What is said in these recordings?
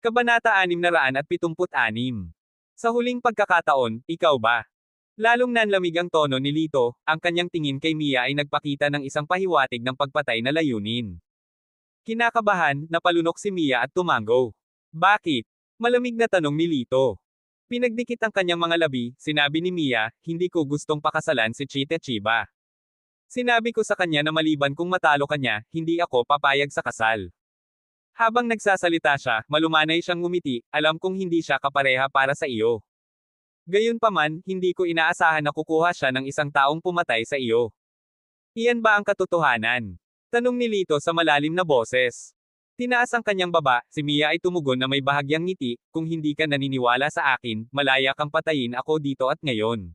Kabanata 676. Sa huling pagkakataon, ikaw ba? Lalong nanlamig ang tono ni Lito, ang kanyang tingin kay Mia ay nagpakita ng isang pahiwatig ng pagpatay na layunin. Kinakabahan, napalunok si Mia at tumango. Bakit? Malamig na tanong ni Lito. Pinagdikit ang kanyang mga labi, sinabi ni Mia, hindi ko gustong pakasalan si Chita Chiba. Sinabi ko sa kanya na maliban kung matalo kanya, hindi ako papayag sa kasal. Habang nagsasalita siya, malumanay siyang ngumiti, alam kong hindi siya kapareha para sa iyo. Gayunpaman, hindi ko inaasahan na kukuha siya ng isang taong pumatay sa iyo. Iyan ba ang katotohanan? Tanong ni Lito sa malalim na boses. Tinaas ang kanyang baba, si Mia ay tumugon na may bahagyang ngiti, kung hindi ka naniniwala sa akin, malaya kang patayin ako dito at ngayon.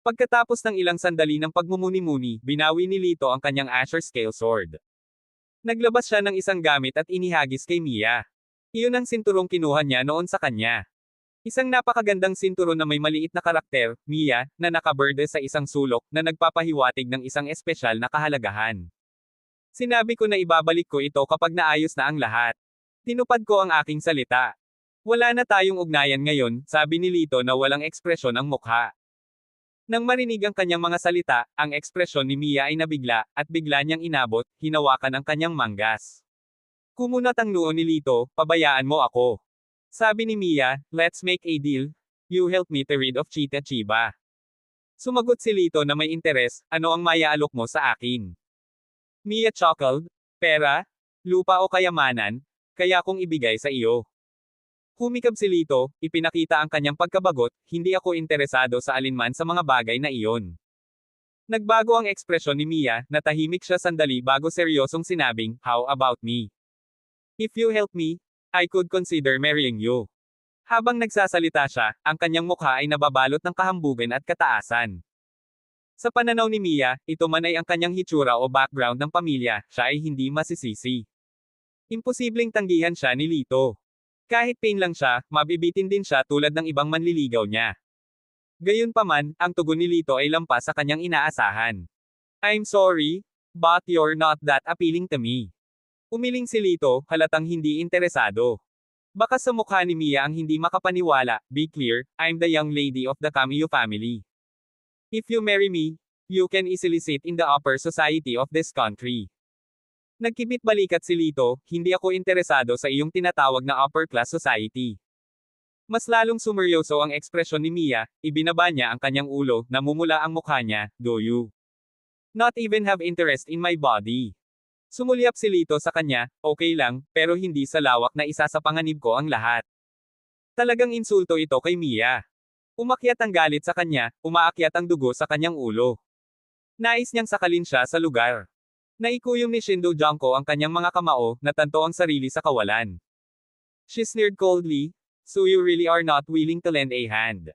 Pagkatapos ng ilang sandali ng pagmumuni-muni, binawi ni Lito ang kanyang Asher Scale Sword. Naglabas siya ng isang gamit at inihagis kay Mia. Iyon ang sinturong kinuha niya noon sa kanya. Isang napakagandang sinturon na may maliit na karakter, Mia, na nakaberde sa isang sulok, na nagpapahiwatig ng isang espesyal na kahalagahan. Sinabi ko na ibabalik ko ito kapag naayos na ang lahat. Tinupad ko ang aking salita. Wala na tayong ugnayan ngayon, sabi ni Lito na walang ekspresyon ang mukha. Nang marinig ang kanyang mga salita, ang ekspresyon ni Mia ay nabigla, at bigla niyang inabot, hinawakan ang kanyang manggas. Kumunat ang noo ni Lito, pabayaan mo ako. Sabi ni Mia, let's make a deal. You help me to rid of Chita Chiba. Sumagot si Lito na may interes, ano ang mayaalok mo sa akin? Mia chuckled, pera, lupa o kayamanan, kaya kong ibigay sa iyo. Humikab si Lito, ipinakita ang kanyang pagkabagot, hindi ako interesado sa alinman sa mga bagay na iyon. Nagbago ang ekspresyon ni Mia, natahimik siya sandali bago seryosong sinabing, how about me? If you help me, I could consider marrying you. Habang nagsasalita siya, ang kanyang mukha ay nababalot ng kahambugan at kataasan. Sa pananaw ni Mia, ito man ay ang kanyang hitsura o background ng pamilya, siya ay hindi masisisi. Imposibleng tanggihan siya ni Lito. Kahit pain lang siya, mabibitin din siya tulad ng ibang manliligaw niya. Gayunpaman, ang tugon ni Lito ay lampas sa kanyang inaasahan. I'm sorry, but you're not that appealing to me. Umiling si Lito, halatang hindi interesado. Baka sa mukha ni Mia ang hindi makapaniwala, be clear, I'm the young lady of the Camillo family. If you marry me, you can easily sit in the upper society of this country. Nagkibit balikat si Lito, hindi ako interesado sa iyong tinatawag na upper class society. Mas lalong sumeryoso ang ekspresyon ni Mia, ibinaba niya ang kanyang ulo, namumula ang mukha niya, do you not even have interest in my body? Sumulyap si Lito sa kanya, okay lang, pero hindi sa lawak na isa sa panganib ko ang lahat. Talagang insulto ito kay Mia. Umakyat ang galit sa kanya, umaakyat ang dugo sa kanyang ulo. Nais niyang sakalin siya sa lugar. Naikuyom ni Shindo Junko ang kanyang mga kamao, natanto ang sarili sa kawalan. She sneered coldly, so you really are not willing to lend a hand.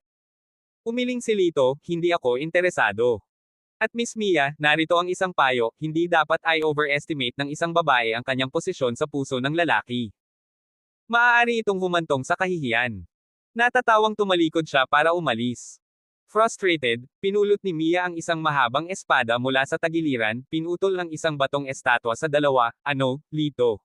Umiling si Lito, hindi ako interesado. At Miss Mia, narito ang isang payo, hindi dapat ay overestimate ng isang babae ang kanyang posisyon sa puso ng lalaki. Maaari itong humantong sa kahihiyan. Natatawang tumalikod siya para umalis. Frustrated, pinulot ni Mia ang isang mahabang espada mula sa tagiliran, pinutol ng isang batong estatwa sa dalawa, ano, Lito.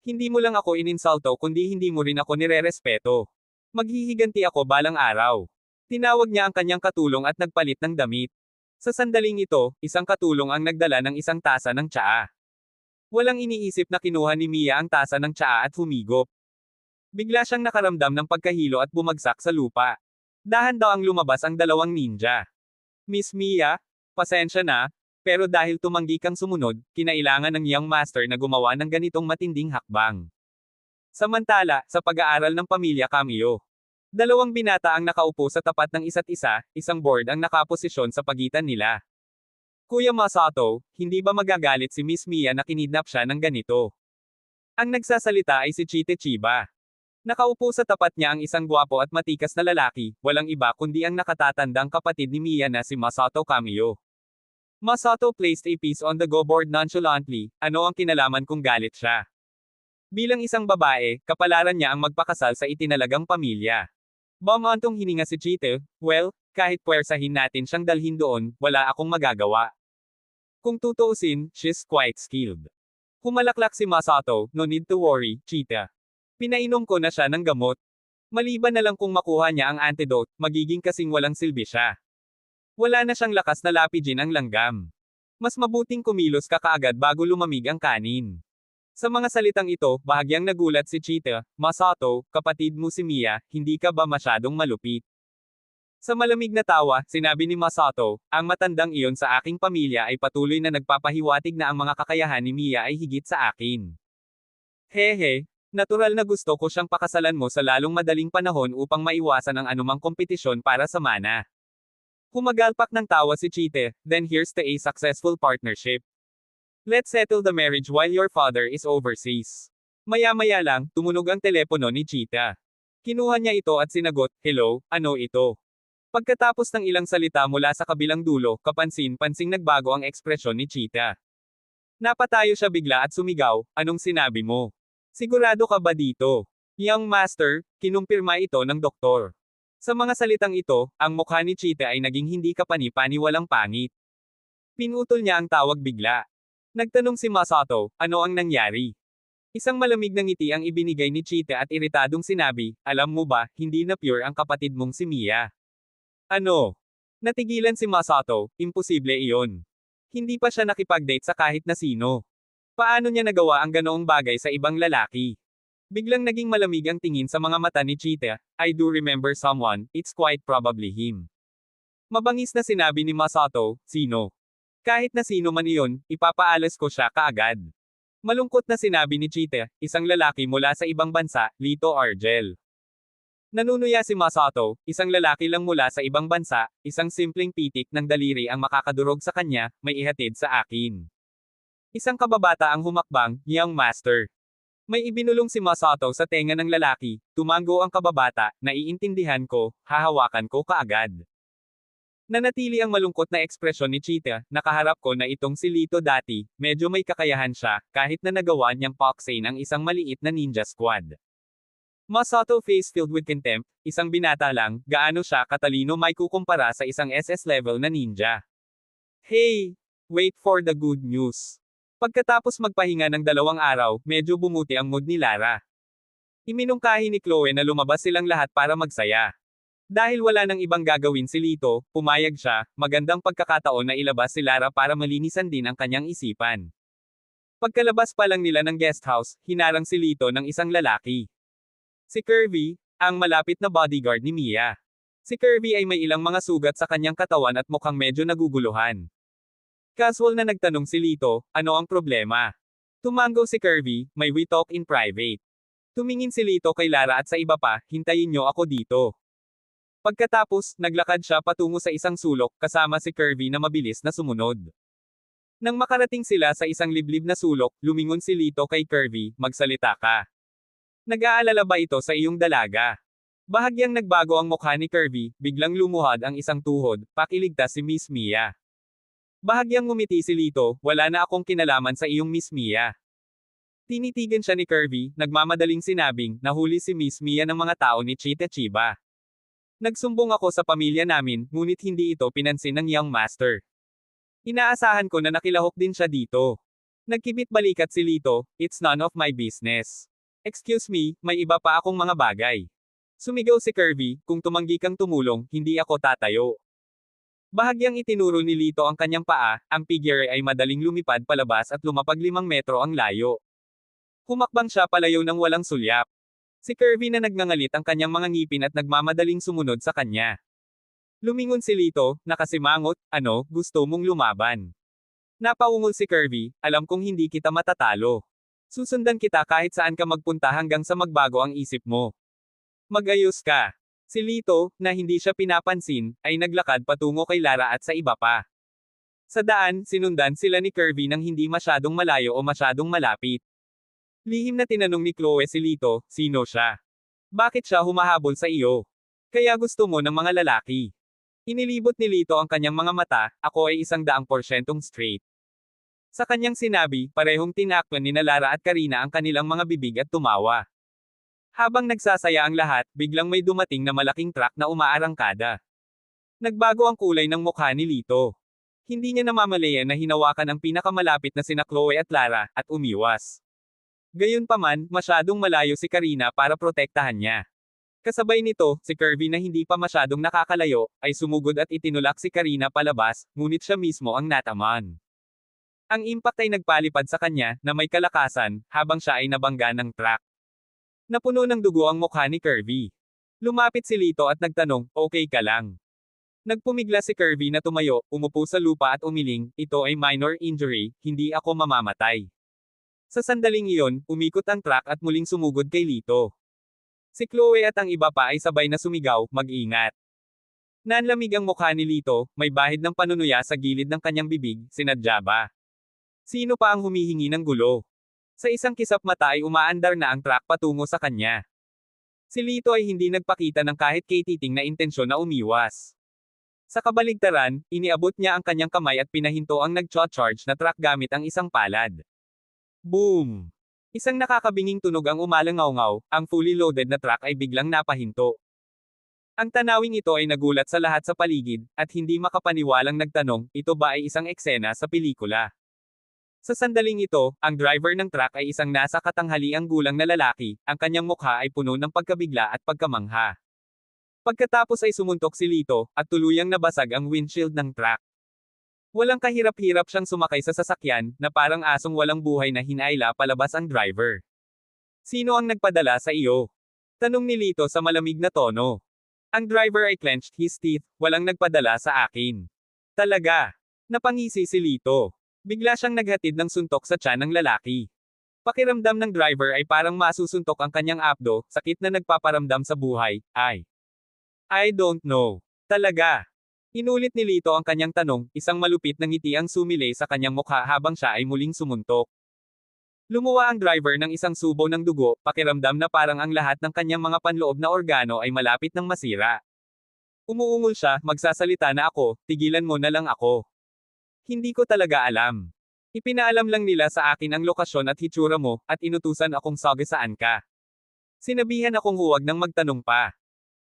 Hindi mo lang ako ininsulto kundi hindi mo rin ako nirerespeto. Maghihiganti ako balang araw. Tinawag niya ang kanyang katulong at nagpalit ng damit. Sa sandaling ito, isang katulong ang nagdala ng isang tasa ng tsaa. Walang iniisip na kinuha ni Mia ang tasa ng tsaa at humigop. Bigla siyang nakaramdam ng pagkahilo at bumagsak sa lupa. Dahan-dahang lumabas ang dalawang ninja. Miss Mia, pasensya na, pero dahil tumanggi kang sumunod, kinailangan ng young master na gumawa ng ganitong matinding hakbang. Samantala, sa pag-aaral ng pamilya Camillo, dalawang binata ang nakaupo sa tapat ng isa't isa, isang board ang nakaposisyon sa pagitan nila. Kuya Masato, hindi ba magagalit si Miss Mia na kinidnap siya ng ganito? Ang nagsasalita ay si Chite Chiba. Nakaupo sa tapat niya ang isang gwapo at matikas na lalaki, walang iba kundi ang nakatatandang kapatid ni Mia na si Masato Camillo. Masato placed a piece on the go board nonchalantly, ano ang kinalaman kung galit siya? Bilang isang babae, kapalaran niya ang magpakasal sa itinalagang pamilya. Bumantong hininga si Chite, well, kahit puwersahin natin siyang dalhin doon, wala akong magagawa. Kung tutuusin, she's quite skilled. Humalaklak si Masato, no need to worry, Chita. Pinainom ko na siya ng gamot. Maliban na lang kung makuha niya ang antidote, magiging kasing walang silbi siya. Wala na siyang lakas na lapidin ang langgam. Mas mabuting kumilos ka kaagad bago lumamig ang kanin. Sa mga salitang ito, bahagyang nagulat si Cheetah. Masato, kapatid mo si Mia, hindi ka ba masyadong malupit? Sa malamig na tawa, sinabi ni Masato, ang matandang iyon sa aking pamilya ay patuloy na nagpapahiwatig na ang mga kakayahan ni Mia ay higit sa akin. Hehe, natural na gusto ko siyang pakasalan mo sa lalong madaling panahon upang maiwasan ang anumang kompetisyon para sa mana. Humagalpak ng tawa si Cheetah, then here's to a successful partnership. Let's settle the marriage while your father is overseas. Maya-maya lang, tumunog ang telepono ni Cheetah. Kinuha niya ito at sinagot, hello, ano ito? Pagkatapos ng ilang salita mula sa kabilang dulo, kapansin-pansing nagbago ang ekspresyon ni Cheetah. Napatayo siya bigla at sumigaw, anong sinabi mo? Sigurado ka ba dito? Young master, kinumpirma ito ng doktor. Sa mga salitang ito, ang mukha ni Cheetah ay naging hindi kapani-paniwalang pangit. Pinutol niya ang tawag bigla. Nagtanong si Masato, ano ang nangyari? Isang malamig na ngiti ang ibinigay ni Cheetah at iritadong sinabi, alam mo ba, hindi na pure ang kapatid mong si Mia. Ano? Natigilan si Masato, imposible iyon. Hindi pa siya nakipag-date sa kahit na sino. Paano niya nagawa ang ganoong bagay sa ibang lalaki? Biglang naging malamig ang tingin sa mga mata ni Cheetah, I do remember someone, it's quite probably him. Mabangis na sinabi ni Masato, sino? Kahit na sino man iyon, ipapaalas ko siya kaagad. Malungkot na sinabi ni Cheetah, isang lalaki mula sa ibang bansa, Lito Argel. Nanunuya si Masato, isang lalaki lang mula sa ibang bansa, isang simpleng pitik ng daliri ang makakadurog sa kanya, may ihatid sa akin. Isang kababata ang humakbang, young master. May ibinulong si Masato sa tenga ng lalaki, tumango ang kababata, naiintindihan ko, hahawakan ko kaagad. Nanatili ang malungkot na ekspresyon ni Cheetah, nakaharap ko na itong si Lito dati, medyo may kakayahan siya, kahit na nagawa niyang paksain ang isang maliit na ninja squad. Masato face filled with contempt, isang binata lang, gaano siya katalino may kukumpara sa isang SS level na ninja. Hey! Wait for the good news. Pagkatapos magpahinga ng 2 araw, medyo bumuti ang mood ni Lara. Iminungkahi ni Chloe na lumabas silang lahat para magsaya. Dahil wala nang ibang gagawin si Lito, pumayag siya, magandang pagkakataon na ilabas si Lara para malinisan din ang kanyang isipan. Pagkalabas pa lang nila ng guest house, hinarang si Lito ng isang lalaki. Si Kirby, ang malapit na bodyguard ni Mia. Si Kirby ay may ilang mga sugat sa kanyang katawan at mukhang medyo naguguluhan. Casual na nagtanong si Lito, ano ang problema? Tumango si Kirby, may we talk in private. Tumingin si Lito kay Lara at sa iba pa, hintayin niyo ako dito. Pagkatapos, naglakad siya patungo sa isang sulok, kasama si Kirby na mabilis na sumunod. Nang makarating sila sa isang liblib na sulok, lumingon si Lito kay Kirby, magsalita ka. Nag-aalala ba ito sa iyong dalaga? Bahagyang nagbago ang mukha ni Kirby, biglang lumuhad ang isang tuhod, pakiligtas si Miss Mia. Bahagyang ngumiti si Lito, wala na akong kinalaman sa iyong Miss Mia. Tinitigan siya ni Kirby, nagmamadaling sinabing, nahuli si Miss Mia ng mga tao ni Cheetah Chiba. Nagsumbong ako sa pamilya namin, ngunit hindi ito pinansin ng young master. Inaasahan ko na nakilahok din siya dito. Nagkibit balikat si Lito, it's none of my business. Excuse me, may iba pa akong mga bagay. Sumigaw si Kirby, kung tumanggi kang tumulong, hindi ako tatayo. Bahagyang itinuro ni Lito ang kanyang paa, ang figure ay madaling lumipad palabas at lumapag 5 metro ang layo. Humakbang siya palayo ng walang sulyap. Si Kirby na nagngangalit ang kanyang mga ngipin at nagmamadaling sumunod sa kanya. Lumingon si Lito, nakasimangot, ano, gusto mong lumaban? Napaungol si Kirby, alam kong hindi kita matatalo. Susundan kita kahit saan ka magpunta hanggang sa magbago ang isip mo. Magayos ka. Si Lito, na hindi siya pinapansin, ay naglakad patungo kay Lara at sa iba pa. Sa daan, sinundan sila ni Kirby nang hindi masyadong malayo o masyadong malapit. Lihim na tinanong ni Chloe si Lito, sino siya? Bakit siya humahabol sa iyo? Kaya gusto mo ng mga lalaki. Inilibot ni Lito ang kanyang mga mata, ako ay 100% straight. Sa kanyang sinabi, parehong tinakpan ni Lara at Karina ang kanilang mga bibig at tumawa. Habang nagsasaya ang lahat, biglang may dumating na malaking truck na umaarangkada. Nagbago ang kulay ng mukha ni Lito. Hindi niya namamalayan na hinawakan ang pinakamalapit na sina Chloe at Lara, at umiwas. Gayunpaman, masyadong malayo si Karina para protektahan niya. Kasabay nito, si Kirby na hindi pa masyadong nakakalayo, ay sumugod at itinulak si Karina palabas, ngunit siya mismo ang natamaan. Ang impact ay nagpalipad sa kanya, na may kalakasan, habang siya ay nabangga ng truck. Napuno ng dugo ang mukha ni Kirby. Lumapit si Lito at nagtanong, okay ka lang? Nagpumigla si Kirby na tumayo, umupo sa lupa at umiling, ito ay minor injury, hindi ako mamamatay. Sa sandaling iyon, umikot ang truck at muling sumugod kay Lito. Si Chloe at ang iba pa ay sabay na sumigaw, mag-ingat. Nanlamig ang mukha ni Lito, may bahid ng panunuya sa gilid ng kanyang bibig, sinadya ba? Sino pa ang humihingi ng gulo? Sa isang kisap mata ay umaandar na ang truck patungo sa kanya. Si Lito ay hindi nagpakita ng kahit katiting na intensyon na umiwas. Sa kabaligtaran, iniabot niya ang kanyang kamay at pinahinto ang nag-charge na truck gamit ang isang palad. Boom! Isang nakakabinging tunog ang umalangaw-ngaw, ang fully loaded na truck ay biglang napahinto. Ang tanawing ito ay nagulat sa lahat sa paligid, at hindi makapaniwalang nagtanong, ito ba ay isang eksena sa pelikula? Sa sandaling ito, ang driver ng truck ay isang nasa katanghaliang gulang na lalaki, ang kanyang mukha ay puno ng pagkabigla at pagkamangha. Pagkatapos ay sumuntok si Lito, at tuluyang nabasag ang windshield ng truck. Walang kahirap-hirap siyang sumakay sa sasakyan, na parang asong walang buhay na hinaila palabas ang driver. Sino ang nagpadala sa iyo? Tanong ni Lito sa malamig na tono. Ang driver ay clenched his teeth, walang nagpadala sa akin. Talaga. Napangisi si Lito. Bigla siyang naghatid ng suntok sa tiyan ng lalaki. Pakiramdam ng driver ay parang masusuntok ang kanyang abdo, sakit na nagpaparamdam sa buhay, ay. I don't know. Talaga. Inulit ni Lito ang kanyang tanong, isang malupit na ngiti ang sumilay sa kanyang mukha habang siya ay muling sumuntok. Lumuwa ang driver ng isang subo ng dugo, pakiramdam na parang ang lahat ng kanyang mga panloob na organo ay malapit ng masira. Umuungol siya, magsasalita na ako, tigilan mo na lang ako. Hindi ko talaga alam. Ipinaalam lang nila sa akin ang lokasyon at hitsura mo, at inutusan akong sagasaan ka. Sinabihan akong huwag nang magtanong pa.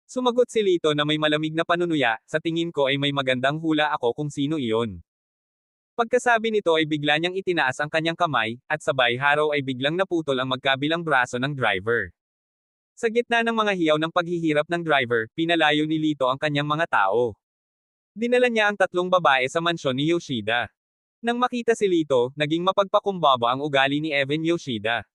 Sumagot si Lito na may malamig na panunuya, sa tingin ko ay may magandang hula ako kung sino iyon. Pagkasabi nito ay bigla niyang itinaas ang kanyang kamay, at sabay haraw ay biglang naputol ang magkabilang braso ng driver. Sa gitna ng mga hiyaw ng paghihirap ng driver, pinalayo ni Lito ang kanyang mga tao. Dinala niya ang tatlong babae sa mansyon ni Yoshida. Nang makita si Lito, naging mapagpakumbaba ang ugali ni Evan Yoshida.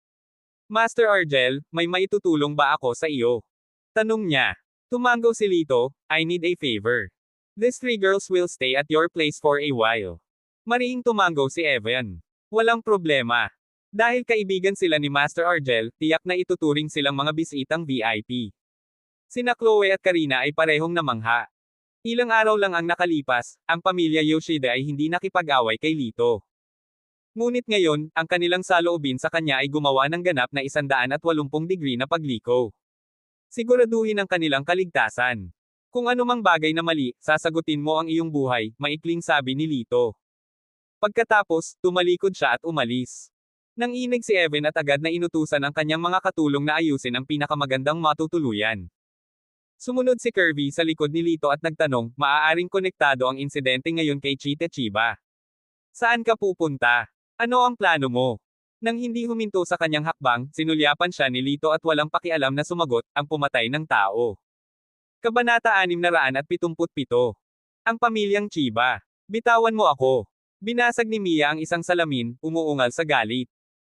Master Argel, may maitutulong ba ako sa iyo? Tanong niya. Tumango si Lito, I need a favor. These 3 girls will stay at your place for a while. Mariing tumango si Evan. Walang problema. Dahil kaibigan sila ni Master Argel, tiyak na ituturing silang mga bisitang VIP. Sina Chloe at Karina ay parehong namangha. Ilang araw lang ang nakalipas, ang pamilya Yoshida ay hindi nakipag-away kay Lito. Ngunit ngayon, ang kanilang saloobin sa kanya ay gumawa ng ganap na 180 degree na pagliko. Siguraduhin ang kanilang kaligtasan. Kung anumang bagay na mali, sasagutin mo ang iyong buhay, maikling sabi ni Lito. Pagkatapos, tumalikod siya at umalis. Nanginig si Evan at agad na inutusan ang kanyang mga katulong na ayusin ang pinakamagandang matutuluyan. Sumunod si Kirby sa likod ni Lito at nagtanong, maaaring konektado ang insidente ngayon kay Chite Chiba. Saan ka pupunta? Ano ang plano mo? Nang hindi huminto sa kanyang hakbang, sinulyapan siya ni Lito at walang pakialam na sumagot, ang pumatay ng tao. Kabanata 677. Ang pamilyang Chiba. Bitawan mo ako. Binasag ni Mia ang isang salamin, umuungal sa galit.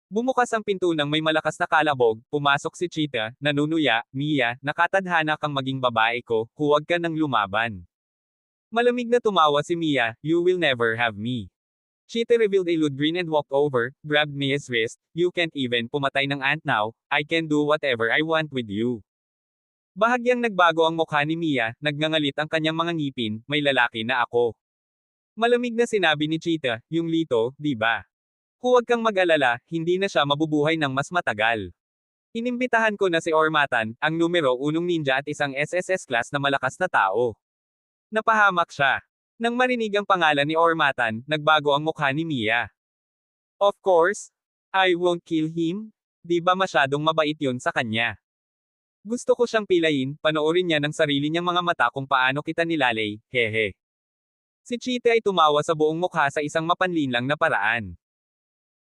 Bumukas ang pinto ng may malakas na kalabog, pumasok si Chita, nanunuya, Mia, nakatadhana kang maging babae ko, huwag ka nang lumaban. Malamig na tumawa si Mia, you will never have me. Chita revealed a lewd grin and walked over, grabbed Mia's wrist, you can't even pumatay ng ant now, I can do whatever I want with you. Bahagyang nagbago ang mukha ni Mia, nagngangalit ang kanyang mga ngipin, may lalaki na ako. Malamig na sinabi ni Chita, yung Lito, di ba? Huwag kang mag-alala, hindi na siya mabubuhay ng mas matagal. Inimbitahan ko na si Ormatan, ang numero 1 ninja at isang SSS class na malakas na tao. Napahamak siya. Nang marinig ang pangalan ni Ormatan, nagbago ang mukha ni Mia. Of course, I won't kill him. Di ba masyadong mabait yun sa kanya? Gusto ko siyang pilayin, panoorin niya ng sarili niyang mga mata kung paano kita nilalay, hehe. Si Chite ay tumawa sa buong mukha sa isang mapanlinlang na paraan.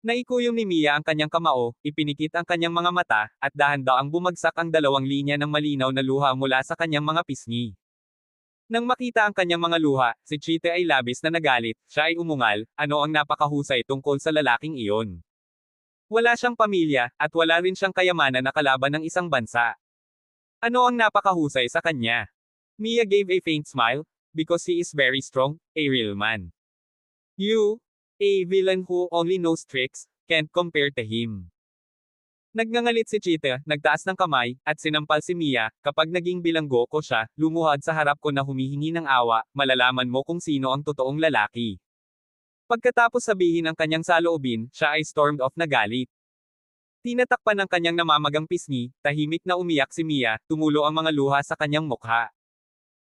Naikuyom ni Mia ang kanyang kamao, ipinikit ang kanyang mga mata, at dahan-daang bumagsak ang dalawang linya ng malinaw na luha mula sa kanyang mga pisngi. Nang makita ang kanyang mga luha, si Chite ay labis na nagalit, siya ay umungal, ano ang napakahusay tungkol sa lalaking iyon. Wala siyang pamilya, at wala rin siyang kayamanan na kalaban ng isang bansa. Ano ang napakahusay sa kanya? Mia gave a faint smile, because he is very strong, a real man. You, a villain who only knows tricks, can't compare to him. Nagngangalit si Chita, nagtaas ng kamay, at sinampal si Mia, kapag naging bilanggo ko siya, lumuhad sa harap ko na humihingi ng awa, malalaman mo kung sino ang totoong lalaki. Pagkatapos sabihin ang kanyang saloobin, siya ay stormed off na galit. Tinatakpan ng kanyang namamagang pisngi, tahimik na umiyak si Mia, tumulo ang mga luha sa kanyang mukha.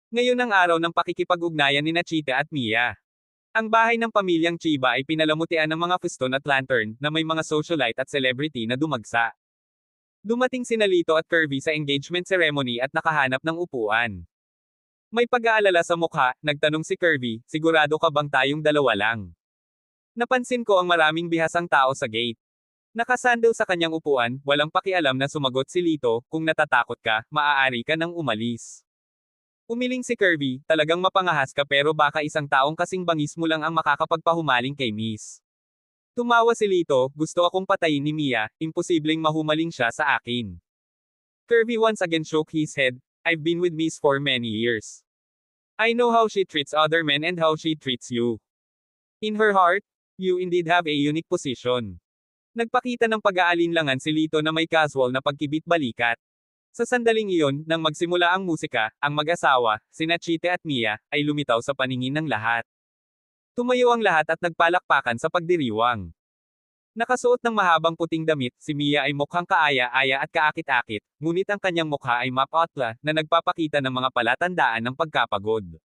Ngayon ang araw ng pakikipag-ugnayan ni Chita at Mia. Ang bahay ng pamilyang Chiba ay pinalamutian ng mga feston at lantern, na may mga socialite at celebrity na dumagsa. Dumating sina Lito at Kirby sa engagement ceremony at nakahanap ng upuan. May pag-aalala sa mukha, nagtanong si Kirby, sigurado ka bang tayong dalawa lang? Napansin ko ang maraming bihasang tao sa gate. Nakasandal sa kanyang upuan, walang pakialam na sumagot si Lito, kung natatakot ka, maaari ka nang umalis. Umiling si Kirby, talagang mapangahas ka pero baka isang taong kasing bangis mo lang ang makakapagpahumaling kay Miss. Tumawa si Lito, gusto akong patayin ni Mia, imposibleng mahumaling siya sa akin. Kirby once again shook his head, I've been with Miss for many years. I know how she treats other men and how she treats you. In her heart, you indeed have a unique position. Nagpakita ng pag-aalinlangan si Lito na may casual na pagkibit-balikat. Sa sandaling iyon, nang magsimula ang musika, ang mag-asawa, sina Chite at Mia, ay lumitaw sa paningin ng lahat. Tumayo ang lahat at nagpalakpakan sa pagdiriwang. Nakasuot ng mahabang puting damit, si Mia ay mukhang kaaya-aya at kaakit-akit, ngunit ang kanyang mukha ay mapotla, na nagpapakita ng mga palatandaan ng pagkapagod.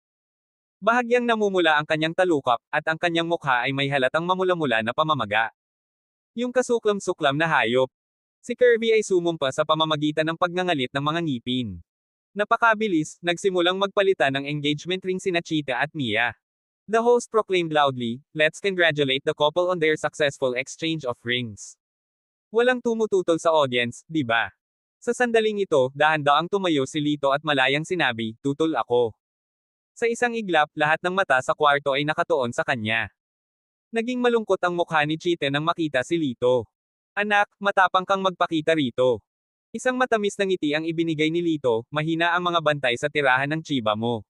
Bahagyang namumula ang kanyang talukap, at ang kanyang mukha ay may halatang mamula-mula na pamamaga. Yung kasuklam-suklam na hayop. Si Kirby ay sumumpa sa pamamagitan ng pagngangalit ng mga ngipin. Napakabilis, nagsimulang magpalitan ng engagement ring sina Chita at Mia. The host proclaimed loudly, let's congratulate the couple on their successful exchange of rings. Walang tumututol sa audience, di ba? Sa sandaling ito, dahan-daang tumayo si Lito at malayang sinabi, tutol ako. Sa isang iglap, lahat ng mata sa kwarto ay nakatuon sa kanya. Naging malungkot ang mukha ni Chite nang makita si Lito. Anak, matapang kang magpakita rito. Isang matamis na ngiti ang ibinigay ni Lito, mahina ang mga bantay sa tirahan ng Chiba mo.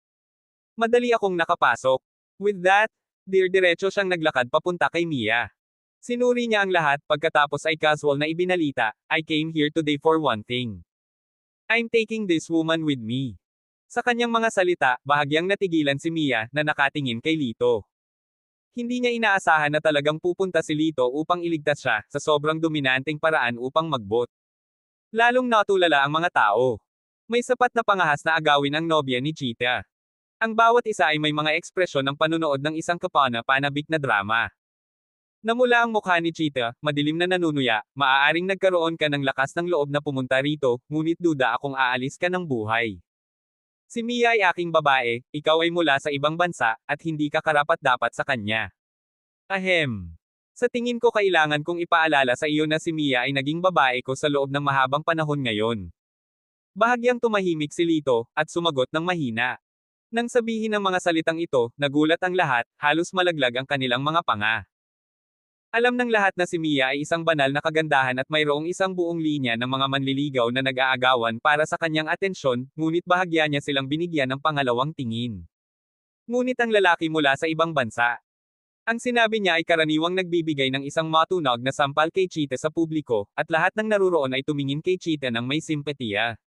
Madali akong nakapasok. With that, diretso siyang naglakad papunta kay Mia. Sinuri niya ang lahat, pagkatapos ay casual na ibinalita, I came here today for one thing. I'm taking this woman with me. Sa kanyang mga salita, bahagyang natigilan si Mia, na nakatingin kay Lito. Hindi niya inaasahan na talagang pupunta si Lito upang iligtas siya, sa sobrang dominanteng paraan upang magbot. Lalong natulala ang mga tao. May sapat na pangahas na agawin ang nobya ni Chita. Ang bawat isa ay may mga ekspresyon ng panunood ng isang kapana-panabik na drama. Namula ang mukha ni Chita, madilim na nanunuya, maaaring nagkaroon ka ng lakas ng loob na pumunta rito, ngunit duda akong aalis ka ng buhay. Si Mia ay aking babae, ikaw ay mula sa ibang bansa, at hindi ka karapat-dapat sa kanya. Ahem. Sa tingin ko kailangan kong ipaalala sa iyo na si Mia ay naging babae ko sa loob ng mahabang panahon ngayon. Bahagyang tumahimik si Lito, at sumagot ng mahina. Nang sabihin ang mga salitang ito, nagulat ang lahat, halos malaglag ang kanilang mga panga. Alam ng lahat na si Mia ay isang banal na kagandahan at mayroong isang buong linya ng mga manliligaw na nag-aagawan para sa kanyang atensyon, ngunit bahagya niya silang binigyan ng pangalawang tingin. Ngunit ang lalaki mula sa ibang bansa. Ang sinabi niya ay karaniwang nagbibigay ng isang matunog na sampal kay Chita sa publiko, at lahat ng naruroon ay tumingin kay Chita ng may simpatiya.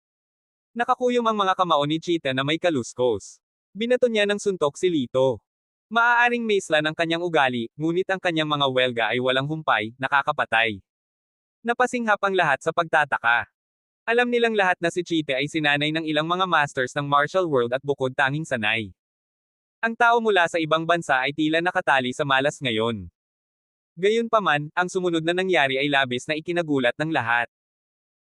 Nakakuyom ang mga kamao ni Chita na may kaluskos. Binato niya ng suntok si Lito. Maaaring maislan ang kanyang ugali, ngunit ang kanyang mga welga ay walang humpay, nakakapatay. Napasinghap ang lahat sa pagtataka. Alam nilang lahat na si Chita ay sinanay ng ilang mga masters ng martial world at bukod tanging sanay. Ang tao mula sa ibang bansa ay tila nakatali sa malas ngayon. Gayunpaman, ang sumunod na nangyari ay labis na ikinagulat ng lahat.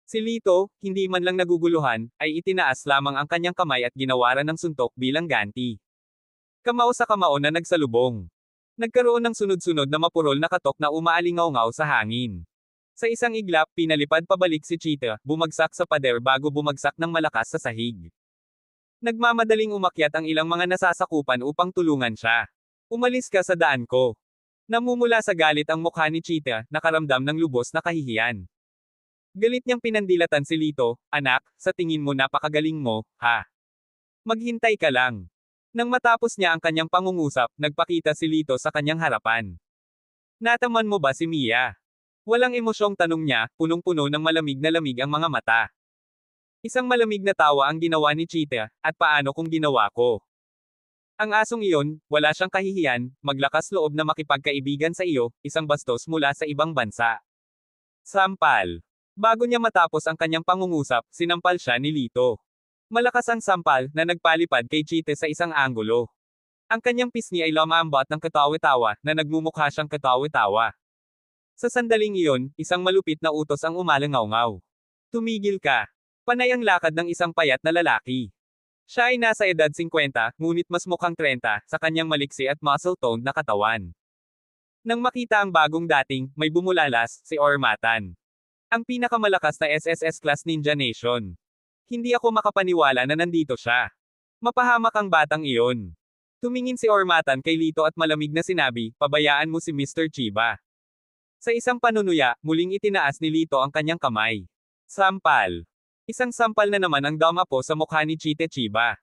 Si Lito, hindi man lang naguguluhan, ay itinaas lamang ang kanyang kamay at ginawaran ng suntok bilang ganti. Kamao sa kamao na nagsalubong. Nagkaroon ng sunod-sunod na mapurol na katok na umaalingaw-ngaw sa hangin. Sa isang iglap, pinalipad pabalik si Cheetah, bumagsak sa pader bago bumagsak ng malakas sa sahig. Nagmamadaling umakyat ang ilang mga nasasakupan upang tulungan siya. Umalis ka sa daan ko. Namumula sa galit ang mukha ni Cheetah, nakaramdam ng lubos na kahihiyan. Galit niyang pinandilatan si Lito, anak, sa tingin mo napakagaling mo, ha? Maghintay ka lang. Nang matapos niya ang kanyang pangungusap, nagpakita si Lito sa kanyang harapan. Nataman mo ba si Mia? Walang emosyong tanong niya, punong-puno ng malamig na lamig ang mga mata. Isang malamig na tawa ang ginawa ni Cheetah, at paano kung ginawa ko? Ang asong iyon, wala siyang kahihiyan, maglakas loob na makipagkaibigan sa iyo, isang bastos mula sa ibang bansa. Sampal. Bago niya matapos ang kanyang pangungusap, sinampal siya ni Lito. Malakas ang sampal na nagpalipad kay Cheetah sa isang anggulo. Ang kanyang pisngi ay lumambot ng katawa-tawa na nagmumukha siyang katawa-tawa. Sa sandaling iyon, isang malupit na utos ang umalangaw-ngaw. Tumigil ka. Panay ang lakad ng isang payat na lalaki. Siya ay nasa edad 50, ngunit mas mukhang 30, sa kanyang maliksi at muscle-toned na katawan. Nang makita ang bagong dating, may bumulalas, si Ormatan. Ang pinakamalakas na SSS Class Ninja Nation. Hindi ako makapaniwala na nandito siya. Mapahamak ang batang iyon. Tumingin si Ormatan kay Lito at malamig na sinabi, pabayaan mo si Mr. Chiba. Sa isang panunuya, muling itinaas ni Lito ang kanyang kamay. Sampal. Isang sampal na naman ang damapo sa mukha ni Cheetah Chiba.